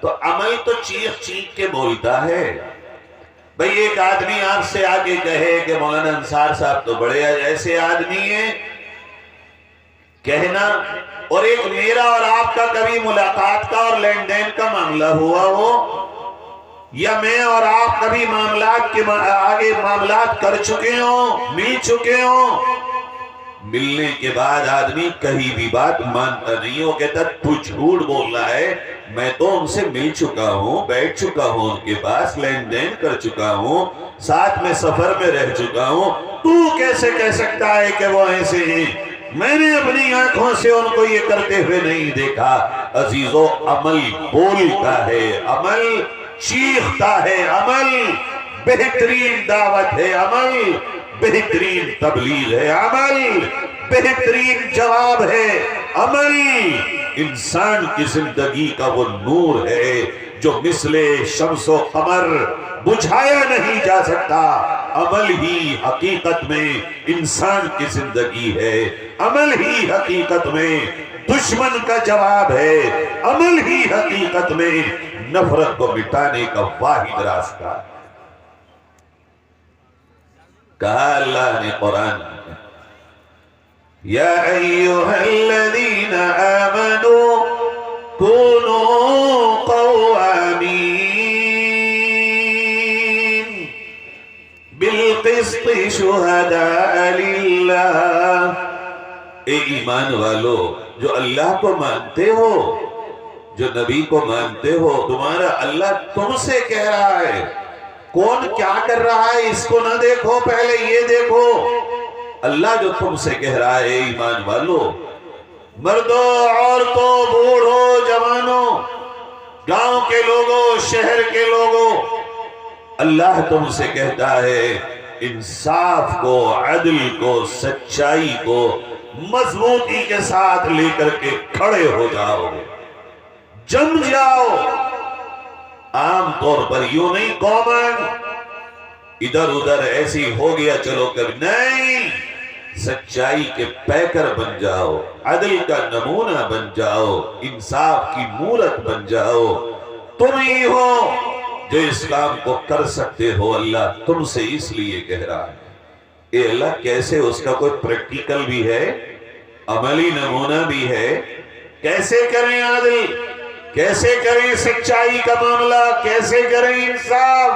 تو عمل تو چیخ چیخ کے بولتا ہے۔ بھئی ایک آدمی آپ سے آگے کہے کہ مولانا انصار صاحب تو بڑے ایسے آدمی ہیں، کہنا، اور ایک میرا اور آپ کا کبھی ملاقات کا اور لین دین کا معاملہ ہوا ہو، یا میں اور آپ کبھی معاملات کے آگے معاملات کر چکے ہوں، مل چکے ہوں، ملنے کے بعد آدمی کہیں بھی بات مانتا نہیں، وہ کہتا تو جھوٹ بول رہا ہے، میں تو ان سے مل چکا ہوں، بیٹھ چکا ہوں، ان کے پاس لین دین کر چکا ہوں، ساتھ میں سفر میں رہ چکا ہوں، تو کیسے کہہ سکتا ہے کہ وہ ایسے ہیں؟ میں نے اپنی آنکھوں سے ان کو یہ کرتے ہوئے نہیں دیکھا۔ عزیزو، عمل بولتا ہے، عمل چیختا ہے، عمل بہترین دعوت ہے، عمل بہترین تبلیغ ہے، عمل بہترین جواب ہے، عمل انسان کی زندگی کا وہ نور ہے جو مثل شمس و قمر بجھایا نہیں جا سکتا۔ عمل ہی حقیقت میں انسان کی زندگی ہے، عمل ہی حقیقت میں دشمن کا جواب ہے، عمل ہی حقیقت میں نفرت کو مٹانے کا واحد راستہ۔ کہا اللہ نے قرآن میں یا ایھا الذین آمنوا کونوا قوامین بالقسط شہداء للہ، اے ایمان والو جو اللہ کو مانتے ہو، جو نبی کو مانتے ہو، تمہارا اللہ تم سے کہہ رہا ہے، کون کیا کر رہا ہے اس کو نہ دیکھو، پہلے یہ دیکھو اللہ جو تم سے کہہ رہا ہے ایمان والو، مردوں عورتوں بوڑھوں جوانوں گاؤں کے لوگوں شہر کے لوگوں، اللہ تم سے کہتا ہے انصاف کو عدل کو سچائی کو مضبوطی کے ساتھ لے کر کے کھڑے ہو جاؤ، جم جاؤ۔ عام طور پر یوں نہیں قومن ادھر ادھر ایسی ہو گیا چلو کبھی نہیں، سچائی کے پیکر بن جاؤ، عدل کا نمونہ بن جاؤ، انصاف کی مورت بن جاؤ۔ تم ہی ہو جو اس کام کو کر سکتے ہو، اللہ تم سے اس لیے کہہ رہا ہے۔ اے اللہ کیسے، اس کا کوئی پریکٹیکل بھی ہے، عملی نمونہ بھی ہے، کیسے کریں عدل، کیسے کریں سچائی کا معاملہ، کیسے کریں انصاف۔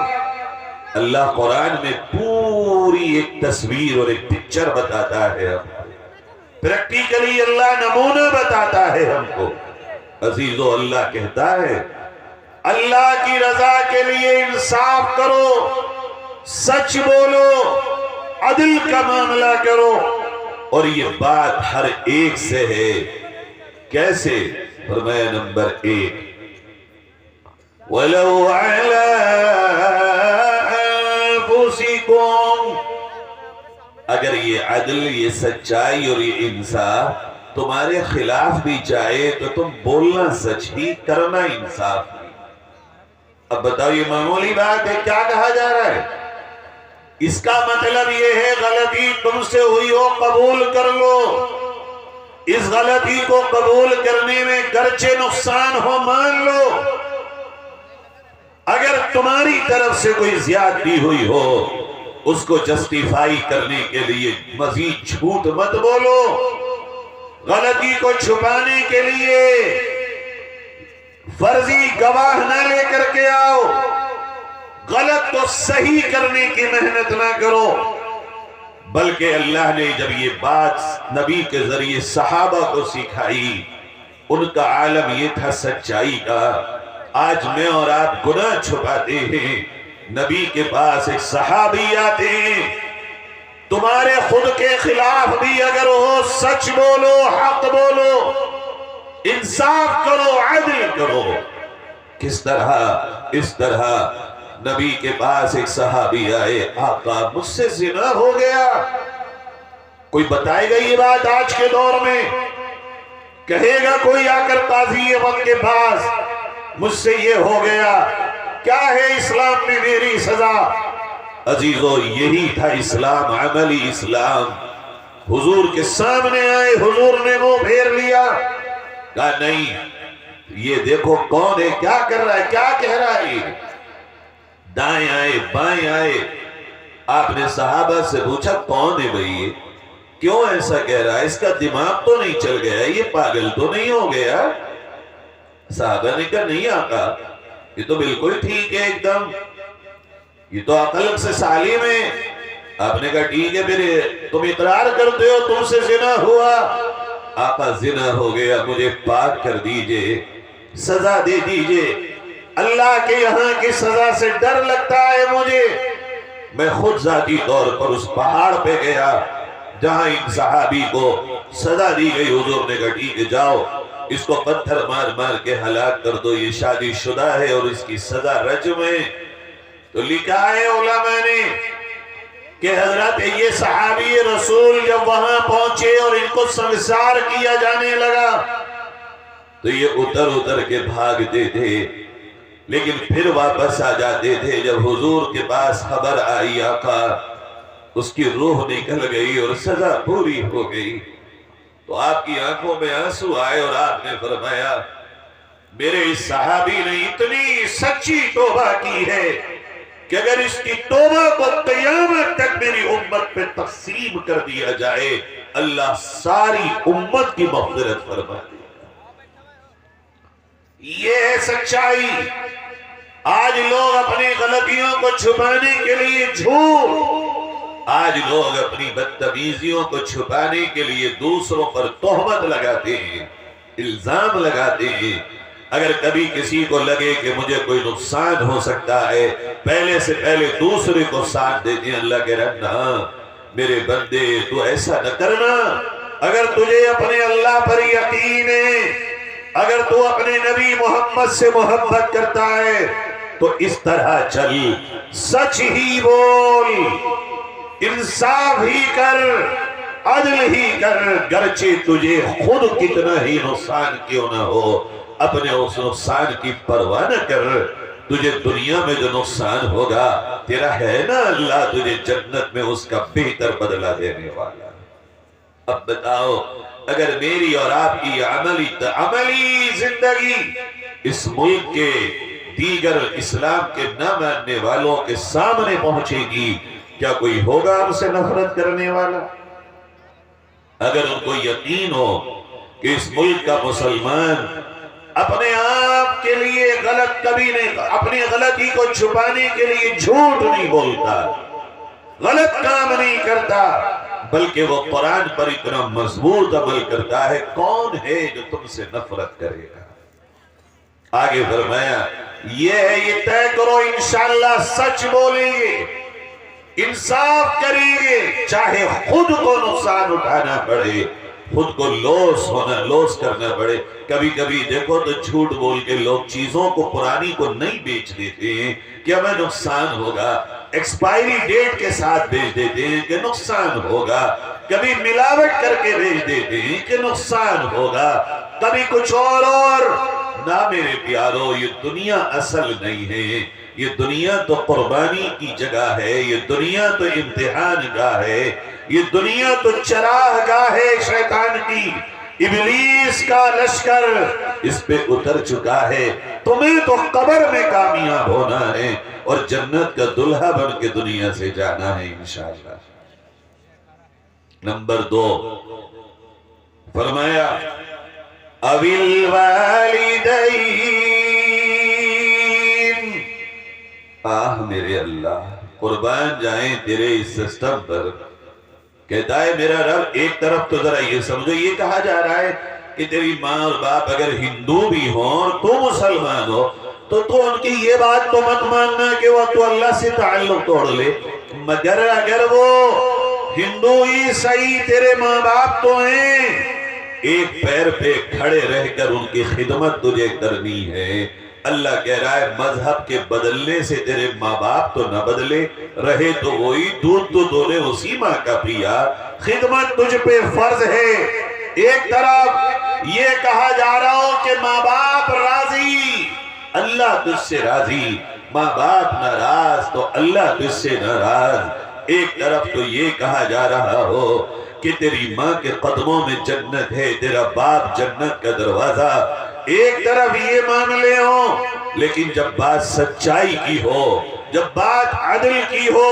اللہ قرآن میں پوری ایک تصویر اور ایک پکچر بتاتا ہے، پریکٹیکلی اللہ نمونہ بتاتا ہے ہم کو۔ عزیزو اللہ کہتا ہے اللہ کی رضا کے لیے انصاف کرو، سچ بولو، عدل کا معاملہ کرو، اور یہ بات ہر ایک سے ہے۔ کیسے؟ فرمایا نمبر 1 وَلَوْ عَلَىٰ أَنفُسِكُمْ، اگر یہ عدل، یہ سچائی اور یہ انصاف تمہارے خلاف بھی جائے تو تم بولنا سچ ہی، کرنا انصاف ہی۔ اب بتاؤ یہ معمولی بات ہے، کیا کہا جا رہا ہے؟ اس کا مطلب یہ ہے غلطی تم سے ہوئی ہو قبول کر لو، اس غلطی کو قبول کرنے میں گرچہ نقصان ہو مان لو، اگر تمہاری طرف سے کوئی زیادتی ہوئی ہو اس کو جسٹیفائی کرنے کے لیے مزید جھوٹ مت بولو، غلطی کو چھپانے کے لیے فرضی گواہ نہ لے کر کے آؤ، غلط کو صحیح کرنے کی محنت نہ کرو۔ بلکہ اللہ نے جب یہ بات نبی کے ذریعے صحابہ کو سکھائی، ان کا عالم یہ تھا سچائی کا۔ آج میں اور آپ گناہ چھپاتے ہیں، نبی کے پاس ایک صحابی آتے ہیں، تمہارے خود کے خلاف بھی اگر ہو سچ بولو، حق بولو، انصاف کرو، عدل کرو۔ کس طرح؟ اس طرح نبی کے پاس ایک صحابی آئے، آقا مجھ سے زنا ہو گیا۔ کوئی بتائے گا یہ بات آج کے دور میں؟ کہے گا کوئی آ کر قاضی وقت کے پاس مجھ سے یہ ہو گیا؟ کیا ہے اسلام میں میری سزا؟ عزیزو یہی تھا اسلام، عملی اسلام۔ حضور کے سامنے آئے، حضور نے منہ پھیر لیا، کہا نہیں یہ دیکھو کون ہے، کیا کر رہا ہے، کیا کہہ رہا ہے۔ دائیں آئے بائیں آئے، آپ نے صحابہ سے پوچھا کون ہے بھئی، کیوں ایسا کہہ رہا ہے، اس کا دماغ تو نہیں چل گیا، یہ پاگل تو نہیں ہو گیا؟ صحابہ نے کہا نہیں آقا یہ تو بالکل ٹھیک ہے، ایک دم یہ تو عقل سے سالم ہے۔ آپ نے کہا ٹھیک ہے پھر تم اقرار کرتے ہو تم سے زنا ہوا؟ آقا زنا ہو گیا، مجھے پاک کر دیجئے، سزا دے دیجئے، اللہ کے یہاں کی سزا سے ڈر لگتا ہے مجھے۔ میں خود ذاتی طور پر اس پہاڑ پہ گیا جہاں ان صحابی کو سزا دی گئی، حضور نے کہا ٹھیک ہے جاؤ اس کو پتھر مار مار کے ہلاک کر دو، یہ شادی شدہ ہے اور اس کی سزا رجم ہے۔ تو لکھا ہے علماء نے کہ حضرت یہ صحابی رسول جب وہاں پہنچے اور ان کو سنسار کیا جانے لگا تو یہ اتر اتر کے بھاگتے تھے، لیکن پھر واپس آ جاتے تھے۔ جب حضور کے پاس خبر آئی آقا اس کی روح نکل گئی اور سزا پوری ہو گئی، تو آپ کی آنکھوں میں آنسو آئے اور آپ نے فرمایا میرے اس صحابی نے اتنی سچی توبہ کی ہے کہ اگر اس کی توبہ کو قیامت تک میری امت پہ تقسیم کر دیا جائے اللہ ساری امت کی مغفرت فرما دے. یہ ہے سچائی. آج لوگ اپنی غلطیوں کو چھپانے کے لیے جھوٹ، آج لوگ اپنی بدتمیزیوں کو چھپانے کے لیے دوسروں پر تہمت لگاتے ہیں، الزام لگاتے ہیں. اگر کبھی کسی کو لگے کہ مجھے کوئی نقصان ہو سکتا ہے پہلے سے پہلے دوسرے کو ساتھ دیتے ہیں. اللہ کے رہنا میرے بندے تو ایسا نہ کرنا. اگر تجھے اپنے اللہ پر یقین ہے، اگر تو اپنے نبی محمد سے محبت کرتا ہے تو اس طرح چل، سچ ہی بول، انصاف ہی کر، عدل ہی کر، گرچہ تجھے خود کتنا ہی نقصان کیوں نہ ہو اپنے اس نقصان کی پرواہ نہ کر. تجھے دنیا میں جو نقصان ہوگا تیرا ہے نا اللہ تجھے جنت میں اس کا بہتر بدلہ دینے والا. اب بتاؤ اگر میری اور آپ کی عملی زندگی اس ملک کے دیگر اسلام کے نہ ماننے والوں کے سامنے پہنچے گی کیا کوئی ہوگا ہم سے نفرت کرنے والا؟ اگر ان کو یقین ہو کہ اس ملک کا مسلمان اپنے آپ کے لیے غلط کبھی نہیں، اپنی غلطی کو چھپانے کے لیے جھوٹ نہیں بولتا، غلط کام نہیں کرتا، بلکہ وہ قرآن پر اتنا مضبوط عمل کرتا ہے، کون ہے جو تم سے نفرت کرے گا؟ آگے فرمایا یہ ہے، یہ طے کرو انشاءاللہ سچ بولیں گے، انصاف کریں گے، چاہے خود کو نقصان اٹھانا پڑے، خود کو لوس کرنا پڑے. کبھی کبھی دیکھو تو جھوٹ بول کے لوگ چیزوں کو پرانی کو نہیں بیچ دیتے ہیں کہ ہمیں نقصان ہوگا، ایکسپائری ڈیٹ کے ساتھ بیچ دیتے ہیں کہ نقصان ہوگا، کبھی ملاوٹ کر کے بیچ دیتے ہیں کہ نقصان ہوگا، کبھی کچھ اور. نہ میرے پیارو، یہ دنیا اصل نہیں ہے، یہ دنیا تو قربانی کی جگہ ہے، یہ دنیا تو امتحان گاہ ہے، یہ دنیا تو چراغ گاہ ہے شیطان کی. ابلیس کا لشکر اس پہ اتر چکا ہے. تمہیں تو قبر میں کامیاب ہونا ہے اور جنت کا دلہا بن کے دنیا سے جانا ہے انشاءاللہ. نمبر 2 فرمایا اوِل والدین. میرے اللہ قربان جائیں تیرے اس سسٹم پر. کہتا ہے میرا رب ایک طرف تو ذرا یہ سمجھو، یہ کہا جا رہا ہے کہ تیری ماں اور باپ اگر ہندو بھی ہوں اور تو مسلمان ہو تو ان کی یہ بات تو مت ماننا کہ وہ تو اللہ سے تعلق توڑ لے، مگر اگر وہ ہندو عیسائی تیرے ماں باپ تو ہیں، ایک پیر پہ کھڑے رہ کر ان کی خدمت تجھے کرنی ہے. اللہ کہہ رہا ہے مذہب کے بدلنے سے تیرے ماں باپ تو نہ بدلے، رہے تو وہی، دودھ تو دولے اسی ماں کا پیا، خدمت تجھ پہ فرض ہے. ایک طرف یہ کہا جا رہا ہو کہ ماں باپ راضی، اللہ تجھ سے راضی، ماں باپ ناراض تو اللہ تجھ سے ناراض. ایک طرف تو یہ کہا جا رہا ہو کہ تیری ماں کے قدموں میں جنت ہے، تیرا باپ جنت کا دروازہ. ایک طرف یہ معاملے ہوں، لیکن جب بات سچائی کی ہو، جب بات عدل کی ہو،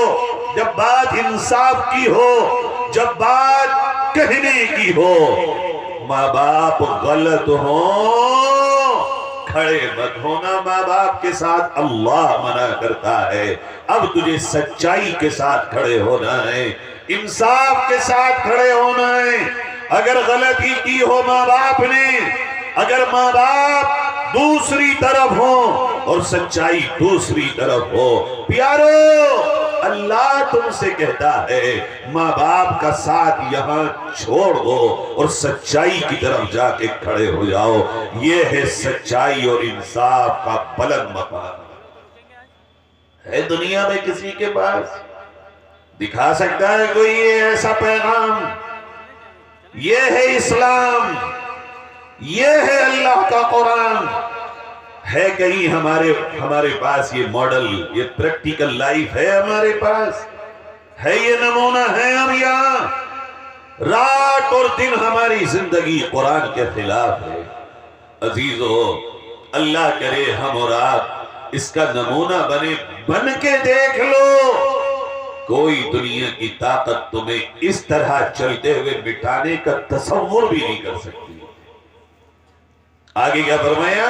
جب بات انصاف کی ہو، جب بات کہنے کی ہو، ماں باپ غلط ہوں کھڑے مت ہونا. ماں باپ کے ساتھ اللہ منع کرتا ہے. اب تجھے سچائی کے ساتھ کھڑے ہونا ہے، انصاف کے ساتھ کھڑے ہونا ہے. اگر غلطی کی ہو ماں باپ نے، اگر ماں باپ دوسری طرف ہوں اور سچائی دوسری طرف ہو، پیارو اللہ تم سے کہتا ہے ماں باپ کا ساتھ یہاں چھوڑ دو اور سچائی کی طرف جا کے کھڑے ہو جاؤ. یہ ہے سچائی اور انصاف کا بلند مقام. ہے دنیا میں کسی کے پاس دکھا سکتا ہے کوئی یہ ایسا پیغام؟ یہ ہے اسلام، یہ ہے اللہ کا قرآن. ہے کہیں ہمارے پاس یہ ماڈل، یہ پریکٹیکل لائف ہے ہمارے پاس؟ ہے یہ نمونہ ہے؟ ہم یہاں رات اور دن ہماری زندگی قرآن کے خلاف ہے. عزیزو اللہ کرے ہم اور آپ اس کا نمونہ بنے، بن کے دیکھ لو، کوئی دنیا کی طاقت تمہیں اس طرح چلتے ہوئے مٹانے کا تصور بھی نہیں کر سکتی۔ آگے کیا فرمایا؟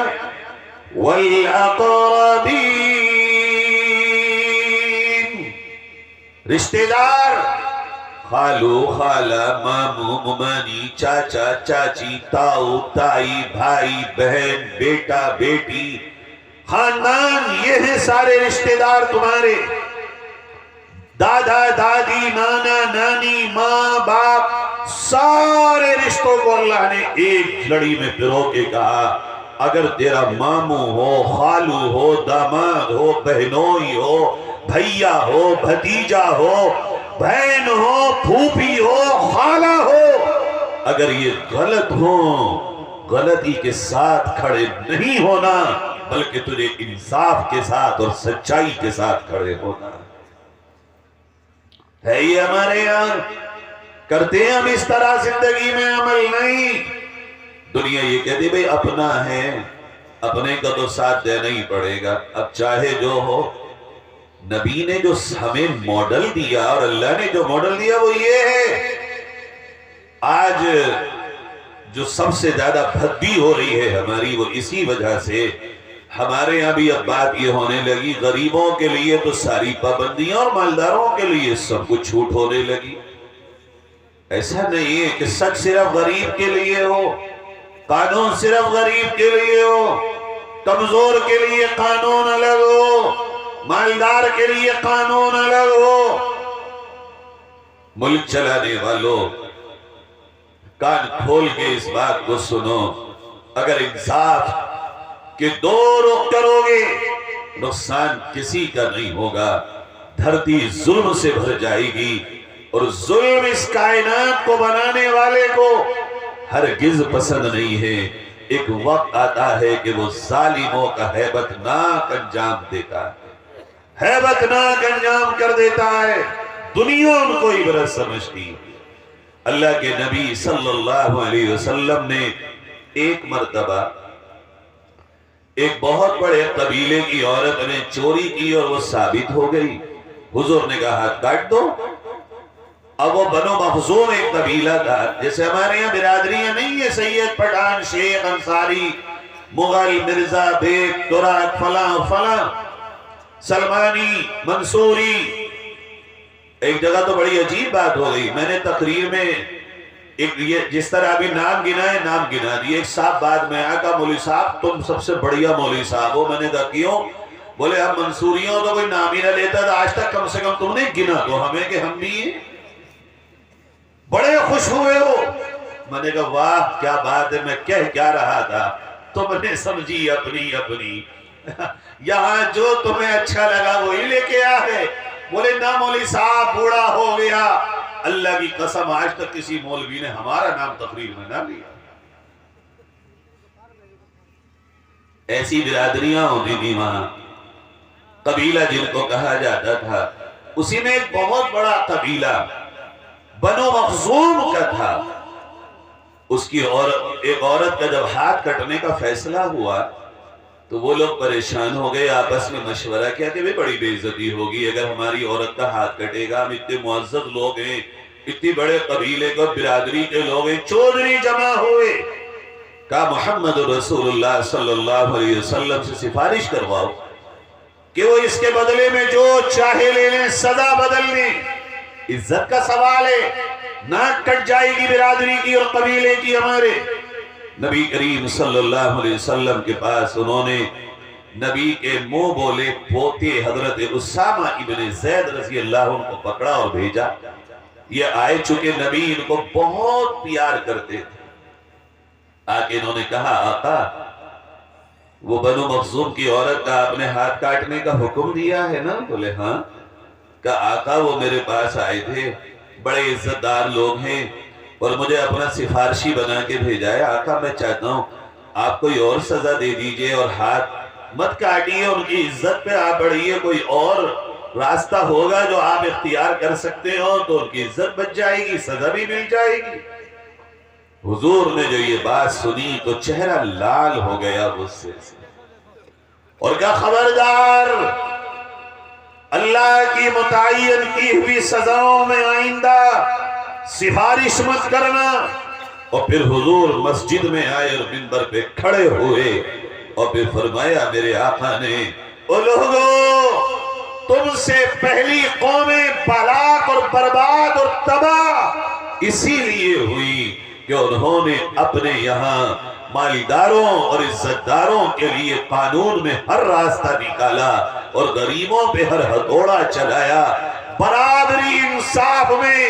وَالْأَقْرَبِينَ، رشتہ دار، خالو، خالہ، ماموں، ممانی، چاچا، چاچی، تاؤ، تائی، بھائی، بہن، بیٹا، بیٹی، خاندان، یہ ہیں سارے رشتہ دار تمہارے، دادا، دادی، نانا، نانی، ماں، باپ، سارے رشتوں کو اللہ نے ایک لڑی میں پرو کے کہا اگر تیرا ماموں ہو، خالو ہو، داماد ہو، بہنوئی ہو، بھیا ہو، بھتیجا ہو، بہن ہو، پھوپھی ہو، خالہ ہو، اگر یہ غلط ہو، غلطی کے ساتھ کھڑے نہیں ہونا بلکہ تجھے انصاف کے ساتھ اور سچائی کے ساتھ کھڑے ہونا ہے۔ یہ ہمارے یہاں کرتے ہیں ہم اس طرح زندگی میں عمل نہیں۔ دنیا یہ کہتی بھئی اپنا ہے، اپنے کا تو ساتھ دینا ہی پڑے گا، اب چاہے جو ہو۔ نبی نے جو ہمیں ماڈل دیا اور اللہ نے جو ماڈل دیا وہ یہ ہے۔ آج جو سب سے زیادہ بدبی ہو رہی ہے ہماری وہ اسی وجہ سے، ہمارے یہاں بھی اب بات یہ ہونے لگی غریبوں کے لیے تو ساری پابندیاں اور مالداروں کے لیے سب کچھ چھوٹ ہونے لگی۔ ایسا نہیں ہے کہ سچ صرف غریب کے لیے ہو، قانون صرف غریب کے لیے ہو، کمزور کے لیے قانون الگ ہو، مالدار کے لیے قانون الگ ہو۔ ملک چلانے والوں کان کھول کے اس بات کو سنو، اگر انصاف کے دو رخ کرو گے نقصان کسی کا نہیں ہوگا، دھرتی ظلم سے بھر جائے گی اور ظلم اس کائنات کو بنانے والے کو ہرگز پسند نہیں ہے۔ ایک وقت آتا ہے کہ وہ ظالموں کا ہیبت ناک انجام دیتا ہے، ہیبت ناک انجام کر دیتا ہے، دنیا ان کو عبرت سمجھتی ہے۔ اللہ کے نبی صلی اللہ علیہ وسلم نے ایک مرتبہ ایک بہت بڑے قبیلے کی عورت نے چوری کی اور وہ ثابت ہو گئی، حضور نے کہا ہاتھ کاٹ دو۔ اب وہ بنو مخزوم ایک قبیلہ تھا، جیسے ہمارے یہاں برادریاں نہیں ہیں، سید، پٹھان، شیخ، انصاری، مغل، مرزا، بیگ، ترک، فلاں فلاں، سلمانی، منصوری۔ ایک جگہ تو بڑی عجیب بات ہو گئی، میں نے تقریر میں جس طرح ابھی نام گنا ہے نام گنا دیے، ایک صاحب بعد میں آیا کہا مولوی صاحب تم سب سے بڑھیا مولوی صاحب ہو۔ میں نے کہا کیوں؟ بولے ہم منصوریوں تو کوئی نام ہی نہ لیتا تھا آج تک، کم سے کم تم نے گنا تو ہمیں کہ ہم بھی ہیں، بڑے خوش ہوئے ہو۔ میں نے کہا واہ کیا بات ہے، میں کہہ کیا رہا تھا، تم نے سمجھی اپنی اپنی، یہاں جو تمہیں اچھا لگا وہی لے کے آئے۔ بولے نہ مولوی صاحب بوڑھا ہو گیا، اللہ کی قسم آج تک کسی مولوی نے ہمارا نام تقریر میں نہ لیا۔ ایسی برادریاں ہوتی تھی وہاں، قبیلہ جن کو کہا جاتا تھا، اسی میں ایک بہت بڑا قبیلہ بنو مخزوم کا تھا۔ اس کی ایک عورت کا جب ہاتھ کٹنے کا فیصلہ ہوا تو وہ لوگ پریشان ہو گئے، آپس میں مشورہ کیا کہ بڑی بے عزتی ہوگی اگر ہماری عورت کا ہاتھ کٹے گا، ہم اتنے معزز لوگ ہیں، اتنی بڑے قبیلے کو برادری کے لوگ ہیں، چودھری جمع ہوئے۔ کہا محمد رسول اللہ صلی اللہ علیہ وسلم سے سفارش کرواؤ کہ وہ اس کے بدلے میں جو چاہے لے لیں، سزا بدل لیں، عزت کا سوال ہے، ناک کٹ جائے گی برادری کی اور قبیلے کی ہمارے۔ نبی کریم صلی اللہ علیہ وسلم کے پاس انہوں نے نبی کے منہ بولے پوتے حضرت اسامہ ابن زید رضی اللہ عنہ کو پکڑا اور بھیجا۔ یہ آئے چکے نبی ان کو بہت پیار کرتے تھے، آکے انہوں نے کہا آقا وہ بنو مخزوم کی عورت کا آپ نے ہاتھ کاٹنے کا حکم دیا ہے نا؟ بولے ہاں۔ کہا آقا وہ میرے پاس آئے تھے، بڑے عزت دار لوگ ہیں اور مجھے اپنا سفارشی بنا کے بھیجا ہے، آقا میں چاہتا ہوں آپ کوئی اور سزا دے دیجئے اور ہاتھ مت کاٹیے، ان کی عزت پہ آپ بڑھئیے، کوئی اور راستہ ہوگا جو آپ اختیار کر سکتے ہو تو ان کی عزت بچ جائے گی، سزا بھی مل جائے گی۔ حضور نے جو یہ بات سنی تو چہرہ لال ہو گیا غصے سے، اور کیا خبردار اللہ کی متعین کی ہوئی سزاؤں میں آئندہ سفارش مت کرنا۔ اور پھر حضور مسجد میں آئے اور منبر پہ کھڑے ہوئے اور پھر فرمایا میرے آقا نے، او لوگو تم سے پہلی قومیں ہلاک اور برباد اور تباہ اسی لیے ہوئی کہ انہوں نے اپنے یہاں مالداروں اور عزت داروں کے لیے قانون میں ہر راستہ نکالا اور غریبوں پہ ہر ہتھوڑا چلایا۔ برابری انصاف میں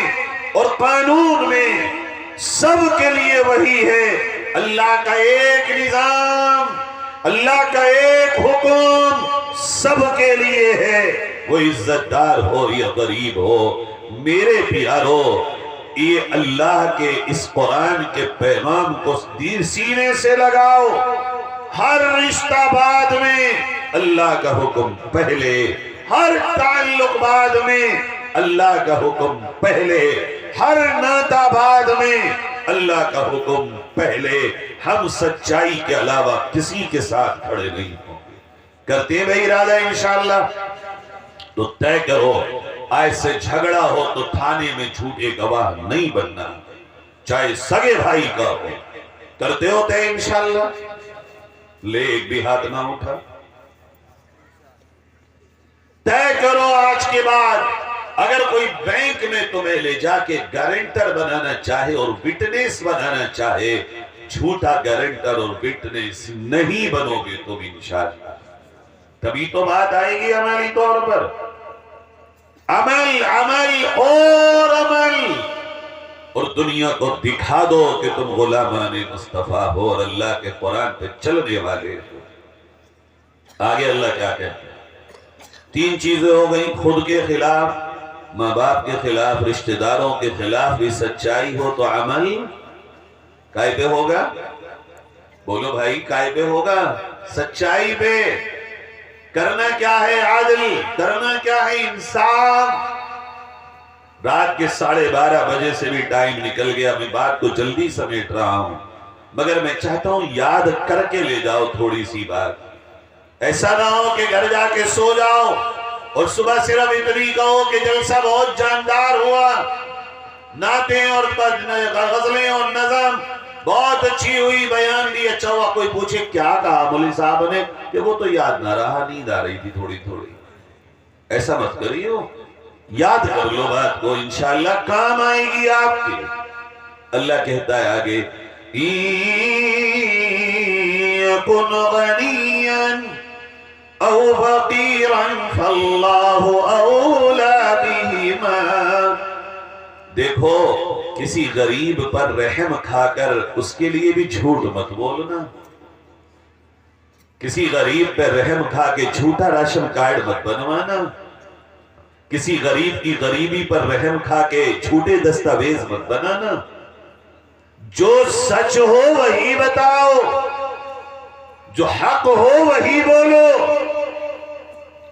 اور قانون میں سب کے لیے وہی ہے، اللہ کا ایک نظام، اللہ کا ایک حکم سب کے لیے ہے، وہ عزت دار ہو یا غریب ہو۔ میرے پیارو، یہ اللہ کے اس قرآن کے پیغام کو دیر سینے سے لگاؤ۔ ہر رشتہ بعد میں اللہ کا حکم پہلے، ہر تعلق بعد میں اللہ کا حکم پہلے، ہر ناطہ بعد میں اللہ کا حکم پہلے۔ ہم سچائی کے علاوہ کسی کے ساتھ کھڑے نہیں ہوں گے۔ کرتے ہیں بھائی ارادہ انشاءاللہ؟ تو طے کرو، آج سے جھگڑا ہو تو تھانے میں جھوٹے گواہ نہیں بننا، چاہے سگے بھائی کا ہو۔ کرتے ہو طے انشاءاللہ؟ لے ایک بھی ہاتھ نہ اٹھا۔ طے کرو آج کے بعد اگر کوئی بینک میں تمہیں لے جا کے گارنٹر بنانا چاہے اور وٹنس بنانا چاہے، جھوٹا گارنٹر اور وٹنس نہیں بنو گے تم انشاءاللہ۔ تبھی تو بات آئے گی عملی طور پر۔ عمل عمل اور عمل، اور دنیا کو دکھا دو کہ تم غلامان مصطفیٰ ہو اور اللہ کے قرآن پہ چلنے والے ہو۔ آگے اللہ کیا کہتے ہیں؟ 3 چیزیں ہو گئی، خود کے خلاف، ماں باپ کے خلاف، رشتہ داروں کے خلاف بھی سچائی ہو تو عمل کائے پہ ہوگا؟ بولو بھائی، کائے پہ ہوگا؟ سچائی پہ۔ کرنا کیا ہے؟ عدل۔ کرنا کیا ہے؟ انصاف۔ رات کے 12:30 بجے سے بھی ٹائم نکل گیا، میں بات کو جلدی سمیٹ رہا ہوں، مگر میں چاہتا ہوں یاد کر کے لے جاؤ تھوڑی سی بات۔ ایسا نہ ہو کہ گھر جا کے سو جاؤ اور صبح صرف اتنی کہو کہ جلسہ بہت جاندار ہوا، نعتیں اور غزلیں اور نظم بہت اچھی ہوئی، بیان بھی اچھا ہوا۔ کوئی پوچھے کیا کہا مولوی صاحب نے، کہ وہ تو یاد نہ رہا، نیند آ رہی تھی تھوڑی تھوڑی۔ ایسا مت کریو، یاد کر لو بات کو، انشاءاللہ کام آئے گی آپ کے۔ اللہ کہتا ہے آگے، يَكُنْ غَنِيًّا أَوْ فَقِيرًا فَاللَّهُ أَوْلَى بِهِمَا۔ دیکھو، کسی غریب پر رحم کھا کر اس کے لیے بھی جھوٹ مت بولنا۔ کسی غریب پر رحم کھا کے جھوٹا راشن کارڈ مت بنوانا۔ کسی غریب کی غریبی پر رحم کھا کے جھوٹے دستاویز مت بنانا۔ جو سچ ہو وہی بتاؤ، جو حق ہو وہی بولو،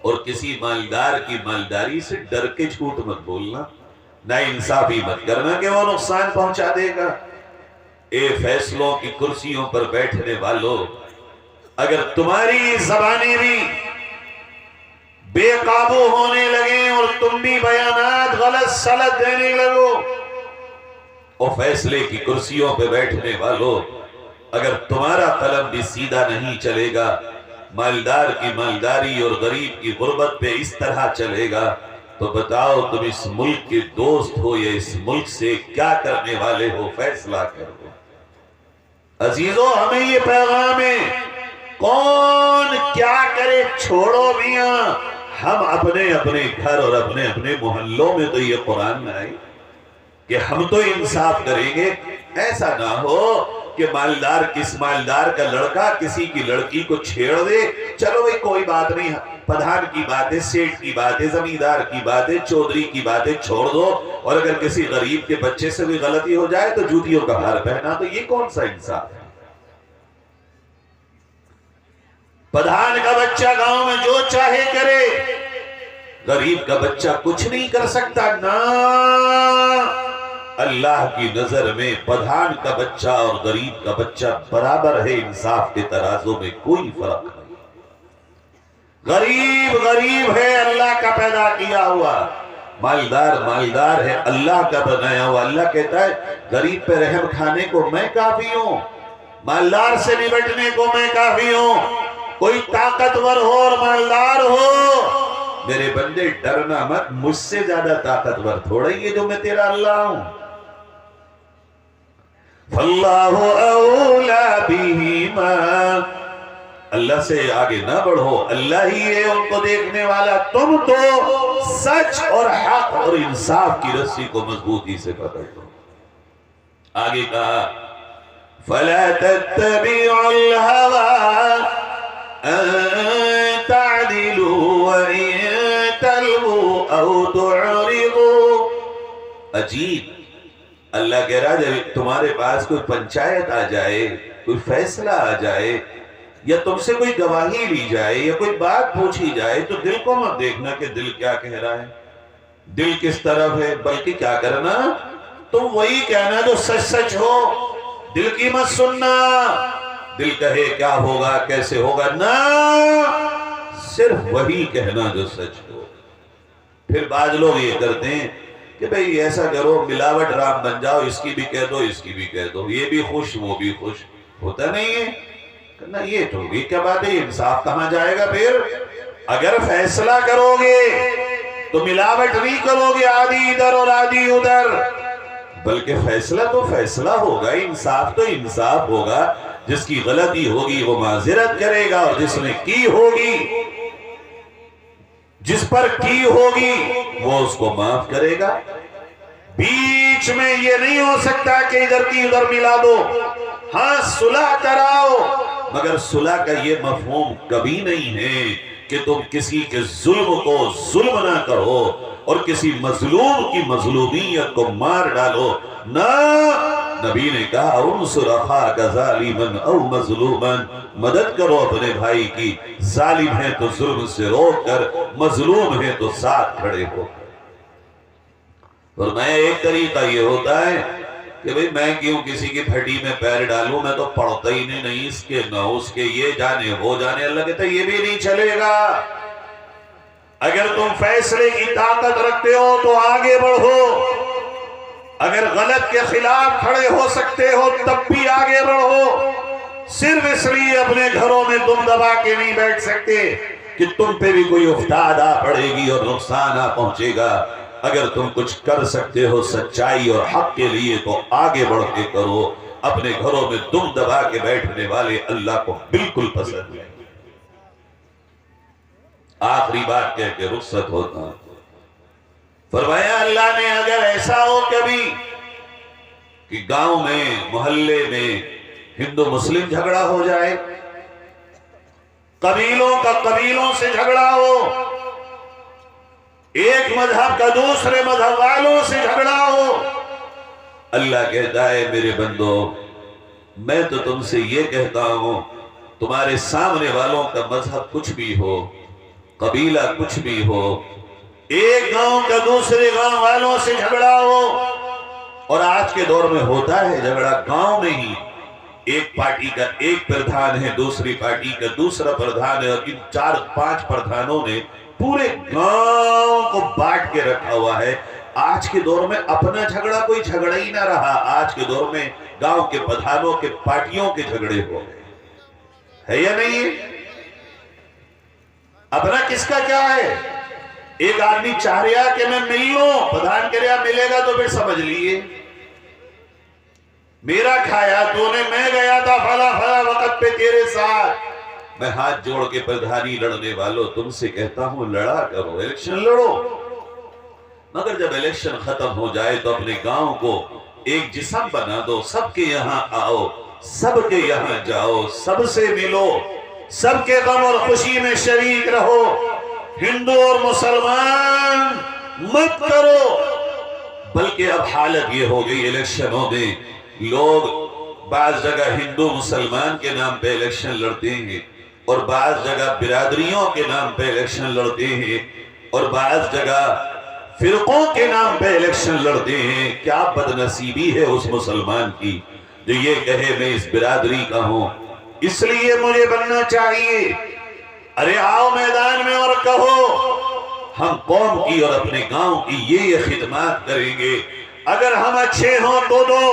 اور کسی مالدار کی مالداری سے ڈر کے جھوٹ مت بولنا، نہ انصافی مت کرنا کہ وہ نقصان پہنچا دے گا۔ اے فیصلوں کی کرسیوں پر بیٹھنے والوں، اگر تمہاری زبانیں بھی بے قابو ہونے لگیں اور تم بھی بیانات غلط سلط دینے لگو، اور فیصلے کی کرسیوں پہ بیٹھنے والوں، اگر تمہارا قلم بھی سیدھا نہیں چلے گا، مالدار کی مالداری اور غریب کی غربت پہ اس طرح چلے گا، تو بتاؤ تم اس ملک کے دوست ہو یا اس ملک سے کیا کرنے والے ہو؟ فیصلہ کرو۔ عزیزو، ہمیں یہ پیغام ہے، کون کیا کرے چھوڑو میاں، ہم اپنے اپنے گھر اور اپنے اپنے محلوں میں تو یہ قرآن میں آئے کہ ہم تو انصاف کریں گے۔ ایسا نہ ہو کہ مالدار کس مالدار کا لڑکا کسی کی لڑکی کو چھیڑ دے، چلو بھئی کوئی بات نہیں، پدھان کی باتیں، سیٹ کی باتیں، زمیندار کی باتیں، چودھری کی باتیں چھوڑ دو، اور اگر کسی غریب کے بچے سے بھی غلطی ہو جائے تو جوتیوں کا ہار پہنا، تو یہ کون سا انصاف ہے؟ پدھان کا بچہ گاؤں میں جو چاہے کرے، غریب کا بچہ کچھ نہیں کر سکتا نا۔ اللہ کی نظر میں پدھان کا بچہ اور غریب کا بچہ برابر ہے، انصاف کے ترازو میں کوئی فرق نہیں۔ غریب غریب ہے اللہ کا پیدا کیا ہوا، مالدار مالدار ہے اللہ کا بنایا ہوا۔ اللہ کہتا ہے غریب پہ رحم کھانے کو میں کافی ہوں، مالدار سے نمٹنے کو میں کافی ہوں۔ کوئی طاقتور ہو اور مالدار ہو، میرے بندے ڈرنا مت، مجھ سے زیادہ طاقتور تھوڑا ہی ہے جو میں تیرا اللہ ہوں۔ فَاللَّهُ أَوْلَى بِهِمَا، اللہ سے آگے نہ بڑھو، اللہ ہی ہے ان کو دیکھنے والا، تم تو سچ اور حق اور انصاف کی رسی کو مضبوطی سے پکڑ لو۔ آگے کہا فَلَا تَتَّبِعُوا الْهَوَىٰ أَن تَعْدِلُوا وَإِن تَلْوُوا أَوْ تُعْرِضُوا۔ عجیب، اللہ کہہ رہا جب تمہارے پاس کوئی پنچایت آ جائے، کوئی فیصلہ آ جائے، یا تم سے کوئی گواہی لی جائے یا کوئی بات پوچھی جائے، تو دل کو مت دیکھنا کہ دل کیا کہہ رہا ہے، دل کس طرف ہے، بلکہ کیا کرنا، تم وہی کہنا جو سچ سچ ہو، دل کی مت سننا، دل کہے کیا ہوگا کیسے ہوگا، نہ صرف وہی کہنا جو سچ ہو۔ پھر بعض لوگ یہ کرتے ہیں کہ بھئی ایسا کرو، ملاوٹ رام بن جاؤ، اس کی بھی کہہ دو اس کی بھی کہہ دو، یہ بھی خوش وہ بھی خوش، ہوتا نہیں ہے نا، یہ تو بھی کیا بات ہے، انصاف کہاں جائے گا پھر؟ اگر فیصلہ کرو گے تو ملاوٹ نہیں کرو گے آدھی ادھر اور آدھی ادھر، بلکہ فیصلہ تو فیصلہ ہوگا، انصاف تو انصاف ہوگا، جس کی غلطی ہوگی وہ معذرت کرے گا، اور جس نے کی ہوگی، جس پر کی ہوگی وہ اس کو معاف کرے گا۔ بیچ میں یہ نہیں ہو سکتا کہ ادھر کی ادھر ملا دو، ہاں صلح کراؤ، مگر صلح کا یہ مفہوم کبھی نہیں ہے کہ تم کسی کے ظلم کو ظلم نہ کرو اور کسی مظلوم کی مظلومیت کو مار ڈالو، نہ، نبی نے کہا انصر اخاک ظالما او مظلوما، مدد کرو اپنے بھائی کی، ظالم ہے تو ظلم سے روک کر، مظلوم ہے تو ساتھ کھڑے ہو۔ فرمایا ایک طریقہ یہ ہوتا ہے کہ بھئی میں کیوں کسی کی پھٹی میں پیر ڈالوں، میں تو پڑھتا ہی نہیں اس کے نہ اس کے، یہ جانے وہ جانے، اللہ کہتا ہے یہ بھی نہیں چلے گا۔ اگر تم فیصلے کی طاقت رکھتے ہو تو آگے بڑھو، اگر غلط کے خلاف کھڑے ہو سکتے ہو تب بھی آگے بڑھو، صرف اس لیے اپنے گھروں میں دم دبا کے نہیں بیٹھ سکتے کہ تم پہ بھی کوئی افتاد آ پڑے گی اور نقصان آ پہنچے گا۔ اگر تم کچھ کر سکتے ہو سچائی اور حق کے لیے تو آگے بڑھ کے کرو، اپنے گھروں میں دم دبا کے بیٹھنے والے اللہ کو بالکل پسند ہے۔ آخری بات کہہ کے رخصت ہوتا، فرمایا اللہ نے اگر ایسا ہو کبھی کہ گاؤں میں محلے میں ہندو مسلم جھگڑا ہو جائے، قبیلوں کا قبیلوں سے جھگڑا ہو، ایک مذہب کا دوسرے مذہب والوں سے جھگڑا ہو، اللہ کہتا ہے میرے بندو میں تو تم سے یہ کہتا ہوں، تمہارے سامنے والوں کا مذہب کچھ بھی ہو، قبیلہ کچھ بھی ہو، ایک گاؤں کا دوسرے گاؤں والوں سے جھگڑا ہو، اور آج کے دور میں ہوتا ہے جھگڑا گاؤں میں ہی، ایک پارٹی کا ایک پردھان ہے، دوسری پارٹی کا دوسرا پردھان ہے، اور ان 4-5 پردھانوں نے پورے گاؤں کو بانٹ کے رکھا ہوا ہے۔ آج کے دور میں اپنا جھگڑا کوئی جھگڑا ہی نہ رہا، آج کے دور میں گاؤں کے پردھانوں کے پارٹیوں کے جھگڑے ہو گئے، ہے یا نہیں؟ اپنا کس کا کیا ہے؟ ایک آدمی چاہ رہا کہ میں مل لوں، پردھان کہہ رہا ملے گا تو پھر سمجھ لیے میرا کھایا تو نے، میں گیا تھا فلا فلا وقت پہ تیرے ساتھ، میں ہاتھ جوڑ کے پردھانی لڑنے والوں تم سے کہتا ہوں لڑا کرو، الیکشن لڑو، مگر جب الیکشن ختم ہو جائے تو اپنے گاؤں کو ایک جسم بنا دو، سب کے یہاں آؤ، سب کے یہاں جاؤ، سب سے ملو، سب کے غم اور خوشی میں شریک رہو، ہندو اور مسلمان مت کرو۔ بلکہ اب حالت یہ ہو گئی الیکشنوں میں لوگ بعض جگہ ہندو مسلمان کے نام پہ الیکشن لڑتے ہیں، اور بعض جگہ برادریوں کے نام پہ الیکشن لڑتے ہیں، اور بعض جگہ فرقوں کے نام پہ الیکشن لڑتے ہیں۔ کیا بدنصیبی ہے اس مسلمان کی جو یہ کہے میں اس برادری کا ہوں، اس لیے مجھے بننا چاہیے، ارے آؤ میدان میں اور کہو ہم قوم کی اور اپنے گاؤں کی یہ خدمات کریں گے، اگر ہم اچھے ہوں تو دو،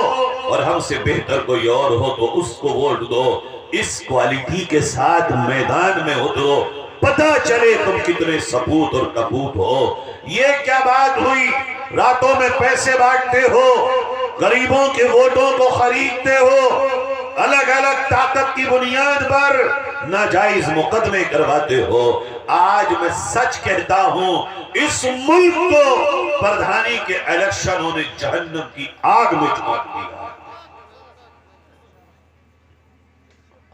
اور ہم سے بہتر کوئی اور ہو تو اس کو ووٹ دو۔ اس کوالٹی کے ساتھ میدان میں اترو، پتہ چلے تم کتنے سپوت اور کپوت ہو۔ یہ کیا بات ہوئی؟ راتوں میں پیسے بانٹتے ہو، غریبوں کے ووٹوں کو خریدتے ہو، الگ الگ طاقت کی بنیاد پر ناجائز مقدمے کرواتے ہو۔ آج میں سچ کہتا ہوں اس ملک کو پردھانی کے الیکشنوں نے جہنم کی آگ میں جھونک دیا۔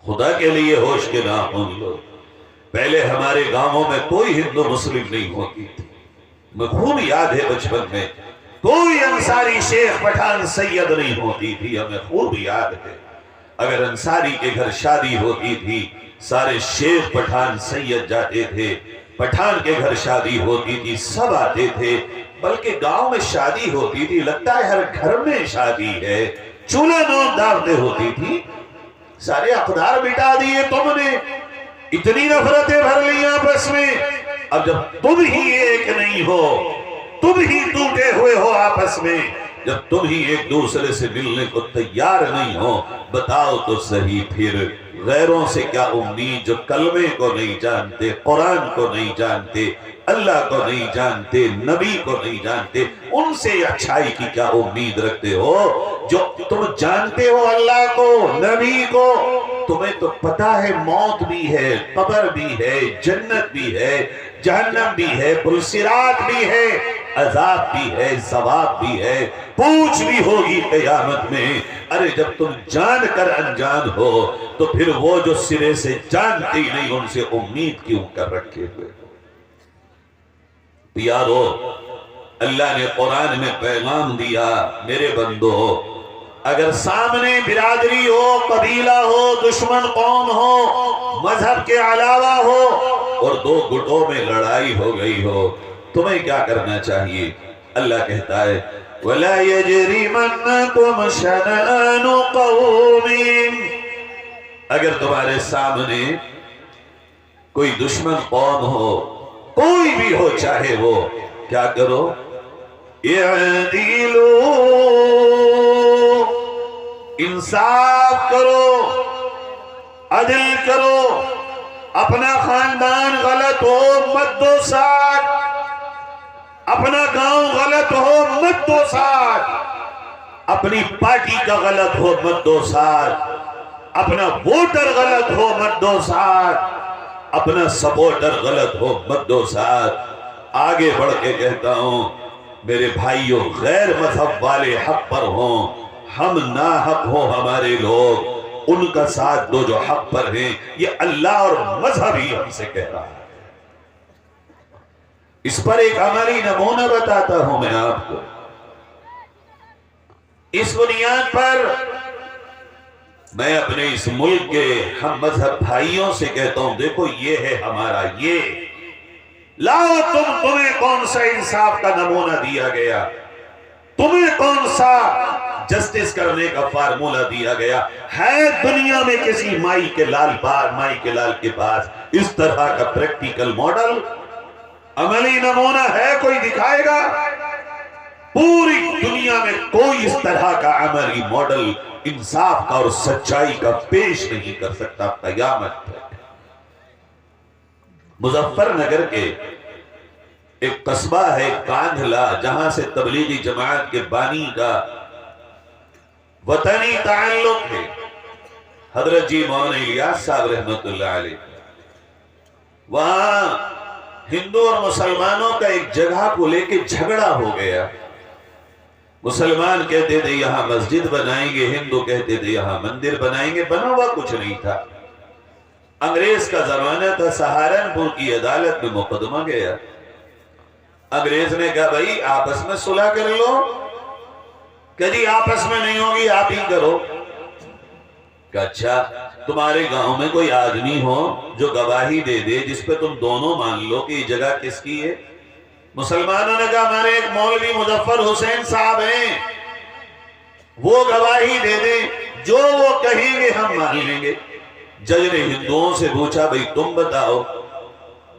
خدا کے لیے ہوش کے ناخن لو۔ پہلے ہمارے گاؤں میں کوئی ہندو مسلم نہیں ہوتی تھی، میں خوب یاد ہے بچپن میں کوئی انصاری شیخ پٹھان سید نہیں ہوتی تھی، ہمیں خوب یاد ہے۔ اگر انصاری کے گھر شادی ہوتی تھی سارے شیخ پٹھان سید جاتے تھے، پٹھان کے گھر شادی ہوتی تھی سب آتے تھے، بلکہ گاؤں میں شادی ہوتی تھی لگتا ہے ہر گھر میں شادی ہے، چولہا نوک دعوتیں ہوتی تھی، سارے اقدار مٹا دیے تم نے، اتنی نفرتیں بھر لی آپس میں۔ اب جب تم ہی ایک نہیں ہو، تم ہی ٹوٹے ہوئے ہو آپس میں، جب تم ہی ایک دوسرے سے ملنے کو تیار نہیں ہو، بتاؤ تو صحیح پھر غیروں سے کیا امید جو کلمے کو نہیں جانتے، قرآن کو نہیں جانتے، اللہ کو نہیں جانتے، نبی کو نہیں جانتے، ان سے اچھائی کی کیا امید رکھتے ہو؟ جو تم جانتے ہو اللہ کو، نبی کو، تمہیں تو پتا ہے موت بھی ہے، قبر بھی ہے، جنت بھی ہے، جہنم بھی ہے، پرصراط بھی ہے، عذاب بھی ہے، ثواب بھی ہے، پوچھ بھی ہوگی قیامت میں۔ ارے جب تم جان کر انجان ہو تو پھر وہ جو سرے سے جانتے ہی نہیں ان سے امید کیوں کر رکھے ہوئے؟ یارو اللہ نے قرآن میں پیغام دیا، میرے بندو اگر سامنے برادری ہو، قبیلہ ہو، دشمن قوم ہو، مذہب کے علاوہ ہو، اور دو گٹوں میں لڑائی ہو گئی ہو، تمہیں کیا کرنا چاہیے؟ اللہ کہتا ہے وَلَا يَجْرِمَنَّكُمْ شَنَآنُ قَوْمٍ، اگر تمہارے سامنے کوئی دشمن قوم ہو، کوئی بھی ہو چاہے وہ، کیا کرو؟ اعْدِلُوا، انصاف کرو، عدل کرو، اپنا خاندان غلط ہو مت دو ساتھ، اپنا گاؤں غلط ہو مت دو ساتھ، اپنی پارٹی کا غلط ہو مت دو ساتھ، اپنا ووٹر غلط ہو مت دو ساتھ، اپنا سپورٹر غلط ہو مت دو ساتھ۔ آگے بڑھ کے کہتا ہوں میرے بھائیوں، غیر مذہب والے حق پر ہوں، ہم ناحق ہوں ہمارے لوگ، ان کا ساتھ دو جو حق پر ہیں، یہ اللہ اور مذہب ہی ہم سے کہہ رہا ہے۔ اس پر ایک عملی نمونہ بتاتا ہوں میں آپ کو، اس بنیاد پر میں اپنے اس ملک کے ہم مذہب بھائیوں سے کہتا ہوں دیکھو یہ ہے ہمارا، یہ لاؤ تمہیں کون سا انصاف کا نمونہ دیا گیا، تمہیں کون سا جسٹس کرنے کا فارمولہ دیا گیا ہے؟ دنیا میں کسی مائی کے لال کے پاس اس طرح کا پریکٹیکل ماڈل، عملی نمونہ ہے؟ کوئی دکھائے گا؟ پوری دنیا میں کوئی اس طرح کا عملی ماڈل انصاف کا اور سچائی کا پیش نہیں کر سکتا قیامت تک۔ مظفر نگر کے ایک قصبہ ہے کاندھلا، جہاں سے تبلیغی جماعت کے بانی کا وطنی تعلق ہے، حضرت جی مولانا الیاس صاحب رحمت اللہ علیہ۔ وہاں ہندو اور مسلمانوں کا ایک جگہ کو لے کے جھگڑا ہو گیا، مسلمان کہتے تھے یہاں مسجد بنائیں گے، ہندو کہتے تھے یہاں مندر بنائیں گے، بنا ہوا کچھ نہیں تھا۔ انگریز کا زمانہ تھا، سہارنپور کی عدالت میں مقدمہ گیا، انگریز نے کہا بھائی آپس میں صلح کر لو، کہ جی آپس میں نہیں ہوگی آپ ہی کرو۔ کہ اچھا تمہارے گاؤں میں کوئی آدمی ہو جو گواہی دے دے جس پہ تم دونوں مان لو کہ یہ جگہ کس کی ہے؟ مسلمانوں نے کہا ہمارے ایک مولوی مظفر حسین صاحب ہیں، وہ گواہی دے دیں، جو وہ کہیں گے ہم مان لیں گے۔ جج نے ہندوؤں سے پوچھا بھئی تم بتاؤ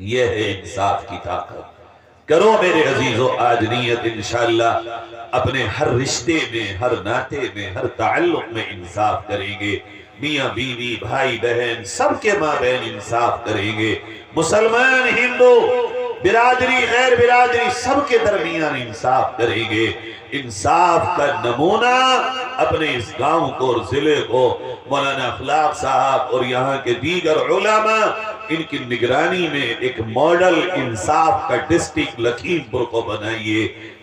یہ ہے انصاف کی طاقت۔ کرو میرے عزیزو آج نیت انشاءاللہ اپنے ہر رشتے میں، ہر ناطے میں، ہر تعلق میں انصاف کریں گے، میاں بیوی، بھائی بہن، سب کے ماں بہن انصاف کریں گے، مسلمان، ہندو، برادری، غیر برادری، سب کے درمیان انصاف کریں گے۔ انصاف کا نمونہ اپنے اس گاؤں کو اور ضلع کو مولانا اخلاق صاحب اور یہاں کے دیگر علماء ان کی نگرانی میں ایک ماڈل انصاف کا ڈسٹرکٹ لکھیم پور کو بنائیے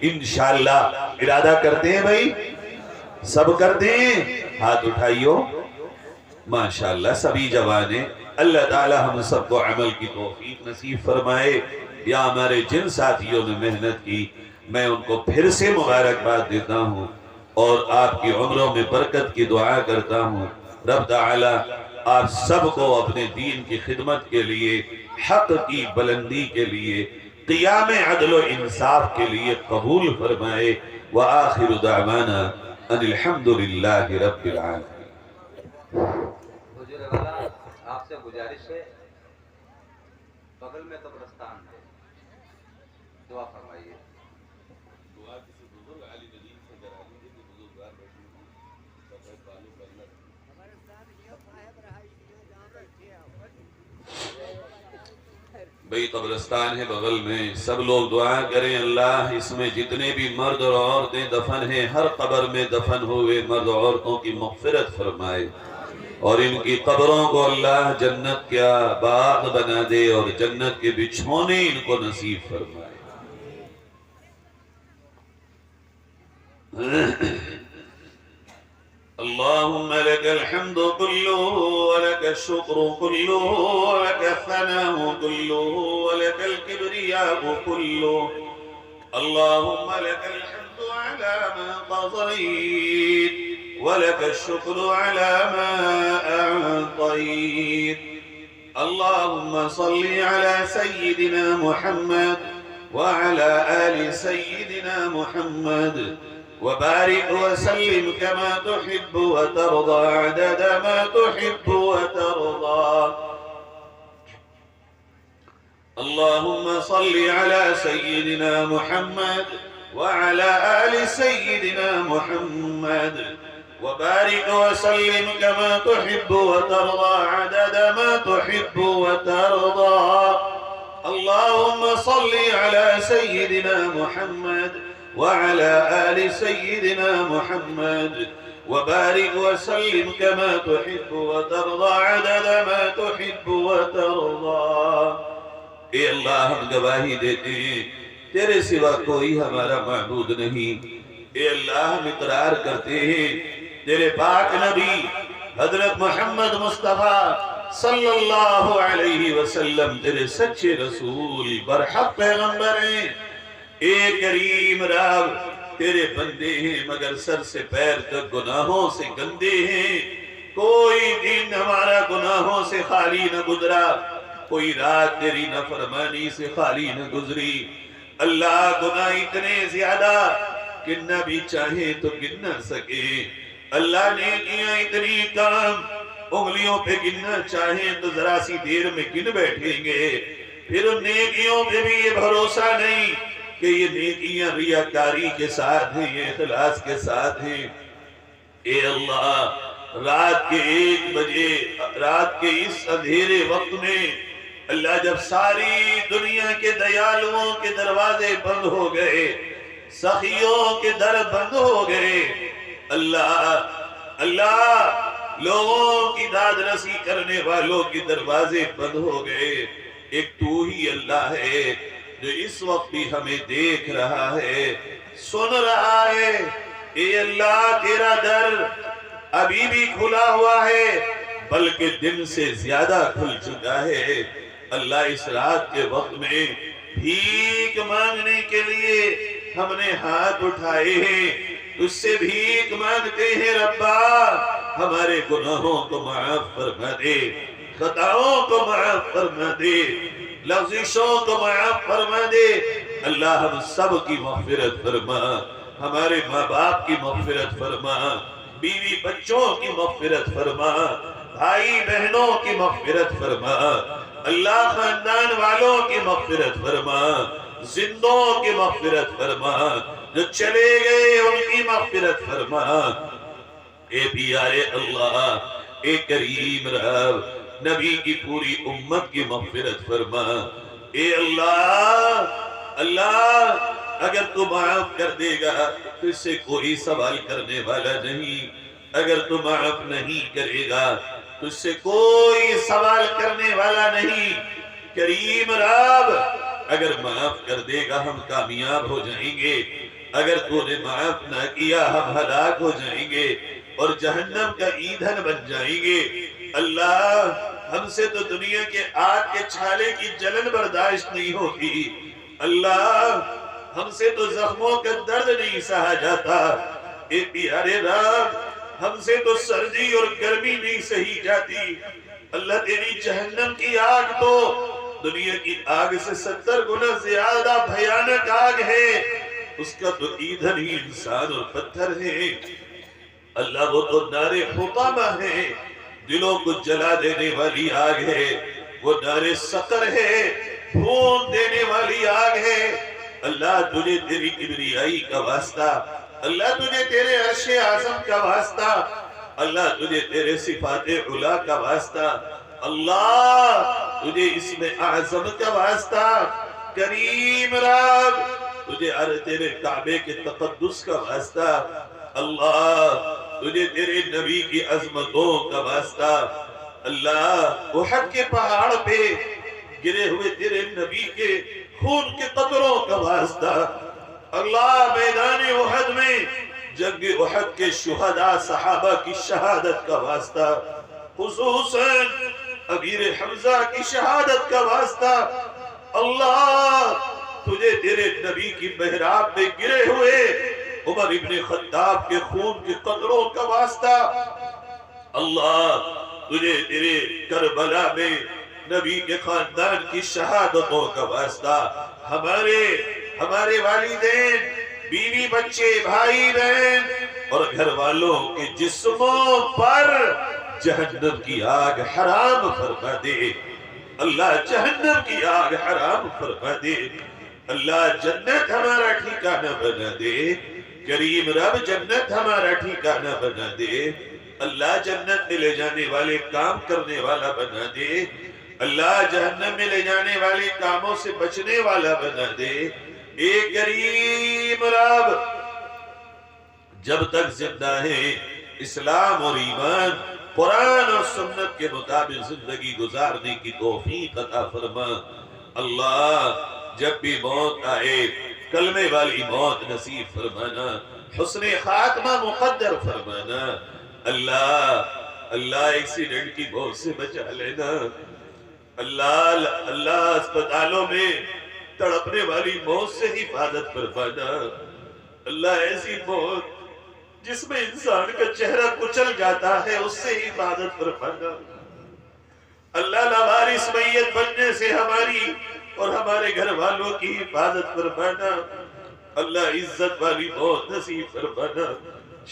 انشاءاللہ۔ ارادہ کرتے ہیں بھائی؟ سب کرتے ہیں؟ ہاتھ اٹھائیو۔ ماشاءاللہ سبھی جوانے، اللہ تعالی ہم سب کو عمل کی توفیق نصیب فرمائے۔ یا ہمارے جن ساتھیوں نے محنت کی میں ان کو پھر سے مبارکباد دیتا ہوں اور آپ کی عمروں میں برکت کی دعا کرتا ہوں۔ رب تعالی آپ سب کو اپنے دین کی خدمت کے لیے، حق کی بلندی کے لیے، قیام عدل و انصاف کے لیے قبول فرمائے۔ وآخر دعوانا ان الحمدللہ رب العالمین۔ حضور والا آپ سے گزارش ہے، بغل میں قبرستان ہے، دعا فرمائیے۔ دعا کسی بزرگ علی ندیم سے کرا لیجیے کہ بزرگوار بیٹھے ہیں، سفید بالو کرنا۔ بھئی قبرستان ہے بغل میں، سب لوگ دعا کریں اللہ اس میں جتنے بھی مرد اور عورتیں دفن ہیں، ہر قبر میں دفن ہوئے مرد اور عورتوں کی مغفرت فرمائے اور ان کی قبروں کو اللہ جنت کا باغ بنا دے اور جنت کے بچھونے ان کو نصیب فرمائے۔ اللهم لك الحمد كله ولك الشكر كله ولك الثناء كله ولك الكبرياء كله اللهم لك الحمد على ما قضيت ولك الشكر على ما أعطيت اللهم صل على سيدنا محمد وعلى آل سيدنا محمد وبارك وسلم كما تحب وترضى عدد ما تحب وترضى اللهم صل على سيدنا محمد وعلى آل سيدنا محمد وبارك وسلم كما تحب وترضى عدد ما تحب وترضى اللهم صل على سيدنا محمد وعلى آل سيدنا محمد وبارك وسلم كما تحب وترضى عدد ما تحب وترضى اے اللہ ہم گواہی دیتے ہیں تیرے سوا کوئی ہمارا معبود نہیں۔ اے اللہ ہم اقرار کرتے ہیں تیرے پاک نبی حضرت محمد مصطفیٰ صلی اللہ علیہ وسلم تیرے سچے رسول برحق پیغمبر ہیں۔ اے کریم رب تیرے بندے ہیں مگر سر سے پیر تک گناہوں سے گندے ہیں، کوئی دن ہمارا گناہوں سے خالی نہ گزرا، کوئی رات تیری نافرمانی سے خالی نہ گزری۔ اللہ گناہ اتنے زیادہ گننا بھی چاہے تو گن نہ سکے، اللہ نیکیاں اتنی کام انگلیوں پہ گننا چاہیں تو ذرا سی دیر میں گن بیٹھیں گے، پھر ان نیکیوں پہ بھی یہ بھروسہ نہیں کہ یہ نیکیاں ریاکاری کے ساتھ ہیں، یہ اخلاص کے ساتھ ہیں۔ اے اللہ رات کے 1 بجے رات کے اس اندھیرے وقت میں اللہ جب ساری دنیا کے دیالوؤں کے دروازے بند ہو گئے، سخیوں کے در بند ہو گئے، اللہ لوگوں کی داد رسی کرنے والوں کے دروازے بند ہو گئے، ایک تو ہی اللہ ہے جو اس وقت بھی ہمیں دیکھ رہا ہے، سن رہا ہے۔ اے اللہ تیرا در ابھی بھی کھلا ہوا ہے بلکہ دن سے زیادہ کھل چکا ہے۔ اللہ اس رات کے وقت میں بھیک مانگنے کے لیے ہم نے ہاتھ اٹھائے ہیں، اس سے بھیک مانگتے ہیں ربا ہمارے گناہوں کو معاف فرما دے، خطاؤں کو معاف فرما دے، لغزشوں کو معاف فرما دے۔ اللہ ہم سب کی مغفرت فرما، ہمارے ماں باپ کی مغفرت فرما، بیوی بچوں کی مغفرت فرما، بھائی بہنوں کی مغفرت فرما۔ اللہ خاندان والوں کی مغفرت فرما، زندوں کی مغفرت فرما، جو چلے گئے ان کی مغفرت فرما۔ اے پیارے اللہ، اے کریم رب، نبی کی پوری امت کی مغفرت فرما۔ اے اللہ، اللہ اگر تو معاف کر دے گا تو اس سے کوئی سوال کرنے والا نہیں، اگر تو معاف نہیں کرے گا تو اس سے کوئی سوال کرنے والا نہیں۔ کریم رب اگر معاف کر دے گا ہم کامیاب ہو جائیں گے، اگر تو نے معاف نہ کیا ہم ہلاک ہو جائیں گے اور جہنم کا ایندھن بن جائیں گے۔ اللہ ہم سے تو دنیا کے آگ کے چھالے کی جلن برداشت نہیں ہوتی، اللہ ہم سے تو زخموں کا درد نہیں سہا جاتا۔ اے پیارے رب ہم سے تو سردی اور گرمی نہیں سہی جاتی، اللہ تیری جہنم کی آگ تو دنیا کی آگ سے 70 گنا زیادہ بھیانک آگ ہے، اس کا تو ایندھن ہی انسان اور پتھر ہے۔ اللہ وہ تو نار حطامہ ہے، دلوں کو جلا دینے والی آگ ہے، وہ نار سقر ہے، خون دینے والی آگ ہے۔ اللہ تجھے تیری کبریائی کا واسطہ، اللہ تجھے تیرے عرش اعظم کا واسطہ، اللہ تجھے تیرے صفات علا کا واسطہ، اللہ تجھے اسم اعظم کا واسطہ، کریم رب تجھے تیرے کعبے کے تقدس کا واسطہ، اللہ تجھے تیرے نبی کی عظمتوں کا واسطہ، اللہ احد کے پہاڑ پہ گرے ہوئے تیرے نبی کے خون کے قطروں کا واسطہ، اللہ میدان احد میں جنگ احد کے شہداء صحابہ کی شہادت کا واسطہ، خصوصاً امیر حمزہ کی شہادت کا واسطہ، اللہ تجھے تیرے نبی کی محراب میں گرے ہوئے عمر ابن خطاب کے خون کے قطروں کا واسطہ، اللہ تجھے تیرے کربلا میں نبی کے خاندان کی شہادتوں کا واسطہ، ہمارے والدین، بیوی بچے، بھائی بہن اور گھر والوں کے جسموں پر جہنم کی آگ حرام فرما دے، اللہ جہنم کی آگ حرام فرما دے، اللہ جنت ہمارا ٹھکانہ بنا دے، کریم رب جنت ہمارا ٹھکانہ بنا دے، اللہ جنت میں لے جانے والے کام کرنے والا بنا دے، اللہ جہنم میں لے جانے والے کاموں سے بچنے والا بنا دے۔ اے کریم رب جب تک زندہ ہے اسلام اور ایمان، قرآن اور سنت کے مطابق زندگی گزارنے کی توفیق عطا فرما۔ اللہ جب بھی موت آئے کلمے والی موت نصیب فرمانا، حسن خاتمہ مقدر فرمانا، اللہ ایکسیڈنٹ کی موت سے بچا لینا، اللہ اسپتالوں میں تڑپنے والی موت سے حفاظت فرمانا، اللہ ایسی موت جس میں انسان کا چہرہ کچل جاتا ہے اس سے حفاظت فرمانا، اللہ لاوارث میت بننے سے ہماری اور ہمارے گھر والوں کی حفاظت فرمانا، اللہ عزت والی موت نصیب فرمانا،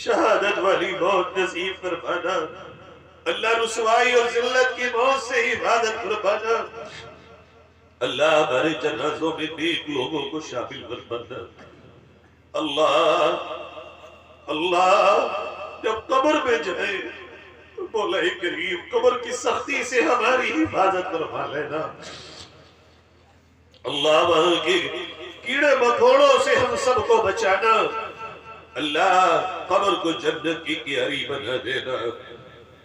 شہادت والی موت نصیب فرمانا، اللہ رسوائی اور ذلت کی موت سے حفاظت فرمانا، اللہ ہمارے جنازوں میں نیک لوگوں کو شامل فرمانا، اللہ جب قبر میں جائیں تو مولا کریم قبر کی سختی سے ہماری حفاظت فرما لینا، اللہ وہاں کے کیڑے مکوڑوں سے ہم سب کو بچانا، اللہ قبر کو جنت کی کیاری بنا دینا،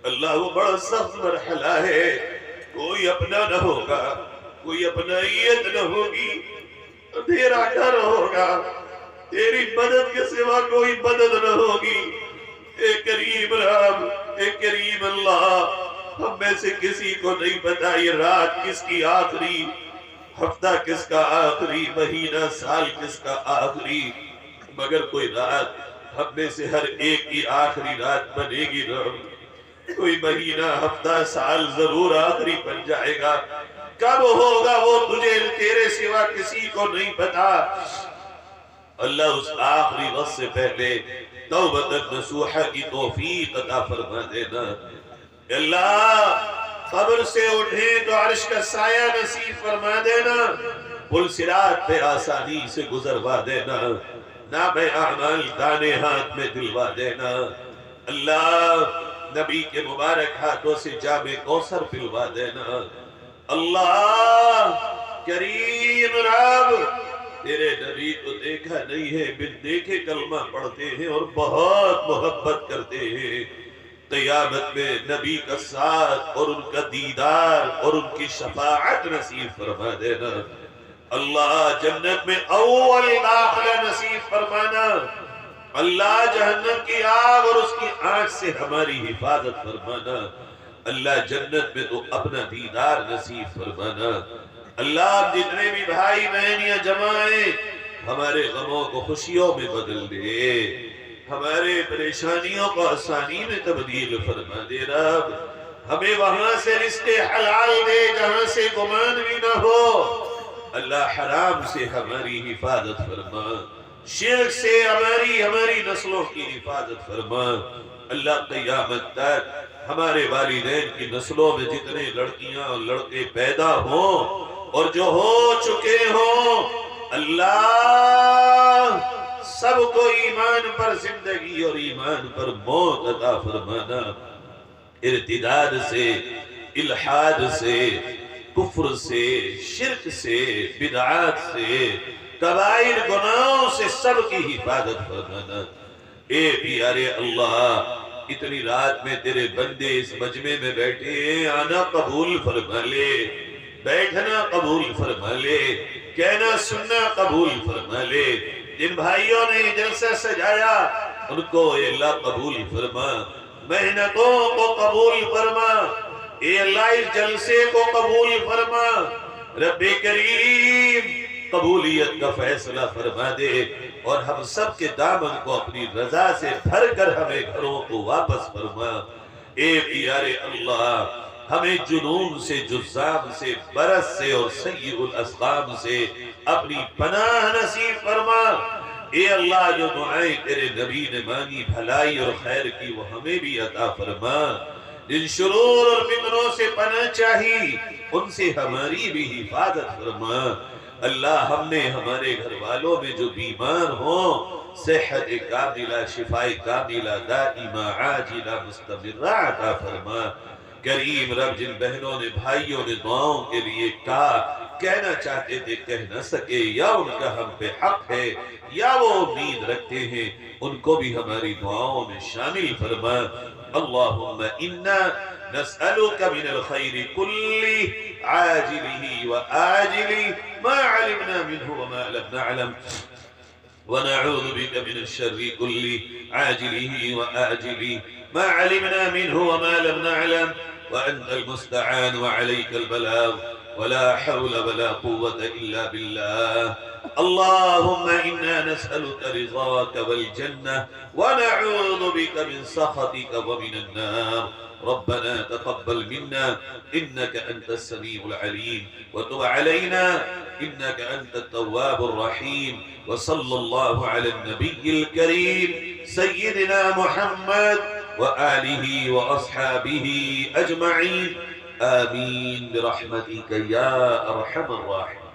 اللہ وہ بڑا سخت مرحلہ ہے، کوئی اپنا نہ ہوگا، کوئی اپنائیت نہ ہوگی، اندھیرا گھر ہوگا، تیری مدد کے سوا کوئی مدد نہ ہوگی۔ اے کریم رب، اے کریم اللہ، ہم میں سے کسی کو نہیں پتا یہ رات کس کی آخری، ہفتہ کس کا آخری، مہینہ سال کس کا آخری، مگر کوئی رات ہم میں سے ہر ایک کی آخری رات بنے گی رب، کوئی مہینہ ہفتہ سال ضرور آخری بن جائے گا، کب ہوگا وہ تجھے تیرے سوا کسی کو نہیں پتا، اللہ اس آخری وقت سے پہلے توبۃ نصوحہ کی توفیق عطا فرما دینا، اللہ قبر سے اٹھیں تو عرش کا سایہ نصیب فرما دینا، پل صراط پہ آسانی سے گزروا دینا، نامہ اعمال دانے ہاتھ میں دلوا دینا۔ اللہ نبی کے مبارک ہاتھوں سے جام کوثر پلوا دینا۔ اللہ کریم رب، تیرے نبی کو دیکھا نہیں ہے، بن دیکھے کلمہ پڑھتے ہیں اور بہت محبت کرتے ہیں۔ قیامت میں نبی کا ساتھ اور ان کا دیدار اور ان کی شفاعت نصیب فرما دینا۔ اللہ جنت میں اول داخلہ نصیب فرمانا۔ اللہ جہنم کی آگ اور اس کی آنچ سے ہماری حفاظت فرمانا۔ اللہ جنت میں تو اپنا دیدار نصیب فرمانا۔ اللہ جتنے بھی بھائی بہنیاں جمع ہیں، ہمارے غموں کو خوشیوں میں بدل دے، ہمارے پریشانیوں کو آسانی میں تبدیل فرما دے رب۔ ہمیں وہاں سے رزق حلال دے جہاں سے گمان بھی نہ ہو۔ اللہ حرام سے ہماری حفاظت فرما، شرک سے ہماری نسلوں کی حفاظت فرما۔ اللہ قیامت تک ہمارے والدین کی نسلوں میں جتنے لڑکیاں اور لڑکے پیدا ہوں اور جو ہو چکے ہوں، اللہ سب کو ایمان پر زندگی اور ایمان پر موت عطا فرمانا۔ ارتداد سے، الحاد سے، کفر سے، شرک سے، بدعات سے، کبائر گناہوں سے سب کی حفاظت فرمانا۔ اے پیارے اللہ، اتنی رات میں تیرے بندے اس مجمع میں بیٹھے ہیں، آنا قبول فرما لے، بیٹھنا قبول فرما لے، کہنا سننا قبول فرما لے۔ جن بھائیوں نے جلسہ سجایا ان کو اے اللہ قبول فرما، محنتوں کو قبول فرما، اے اللہ اس جلسے کو قبول فرما۔ رب کریم قبولیت کا فیصلہ فرما دے اور ہم سب کے دامن کو اپنی رضا سے بھر کر ہمیں گھروں کو واپس فرما۔ اے پیارے اللہ، ہمیں جنون سے، جزام سے، برس سے اور سیء الاسقام سے اپنی پناہ نصیب فرما۔ اے اللہ، جو دعائیں تیرے نبی نے مانگی بھلائی اور خیر کی، وہ ہمیں بھی عطا فرما۔ جن شرور اور فتنوں سے پناہ چاہی ان سے ہماری بھی حفاظت فرما۔ اللہ، ہم نے ہمارے گھر والوں میں جو بیمار ہوں، صحت کاملہ، شفاء کاملہ، دائمہ، عاجلہ، مستمرہ عطا فرما۔ کریم رب، جن بہنوں نے بھائیوں نے دعاؤں کے لیے کہنا چاہتے تھے کہہ نہ سکے، یا ان کا ہم پہ حق ہے یا وہ امید رکھتے ہیں، ان کو بھی ہماری دعاؤں میں شامل فرما۔ اللہم انا نسألک من الخیر کلی عاجلہ وآجلہ ما علمنا منہ وما لم نعلم، ونعوذ بك من الشر كله عاجله وآجله ما علمنا منه وما لم نعلم، وأنت المستعان وعليك البلاغ، ولا حول ولا قوة إلا بالله۔ اللهم إنا نسألك رضاك والجنة ونعوذ بك من سخطك ومن النار۔ ربنا تقبل منا إنك أنت السميع العليم، وتب علينا إنك أنت التواب الرحيم، وصلى الله على النبي الكريم سيدنا محمد وآله وأصحابه أجمعين، آمين برحمتك يا أرحم الراحمين۔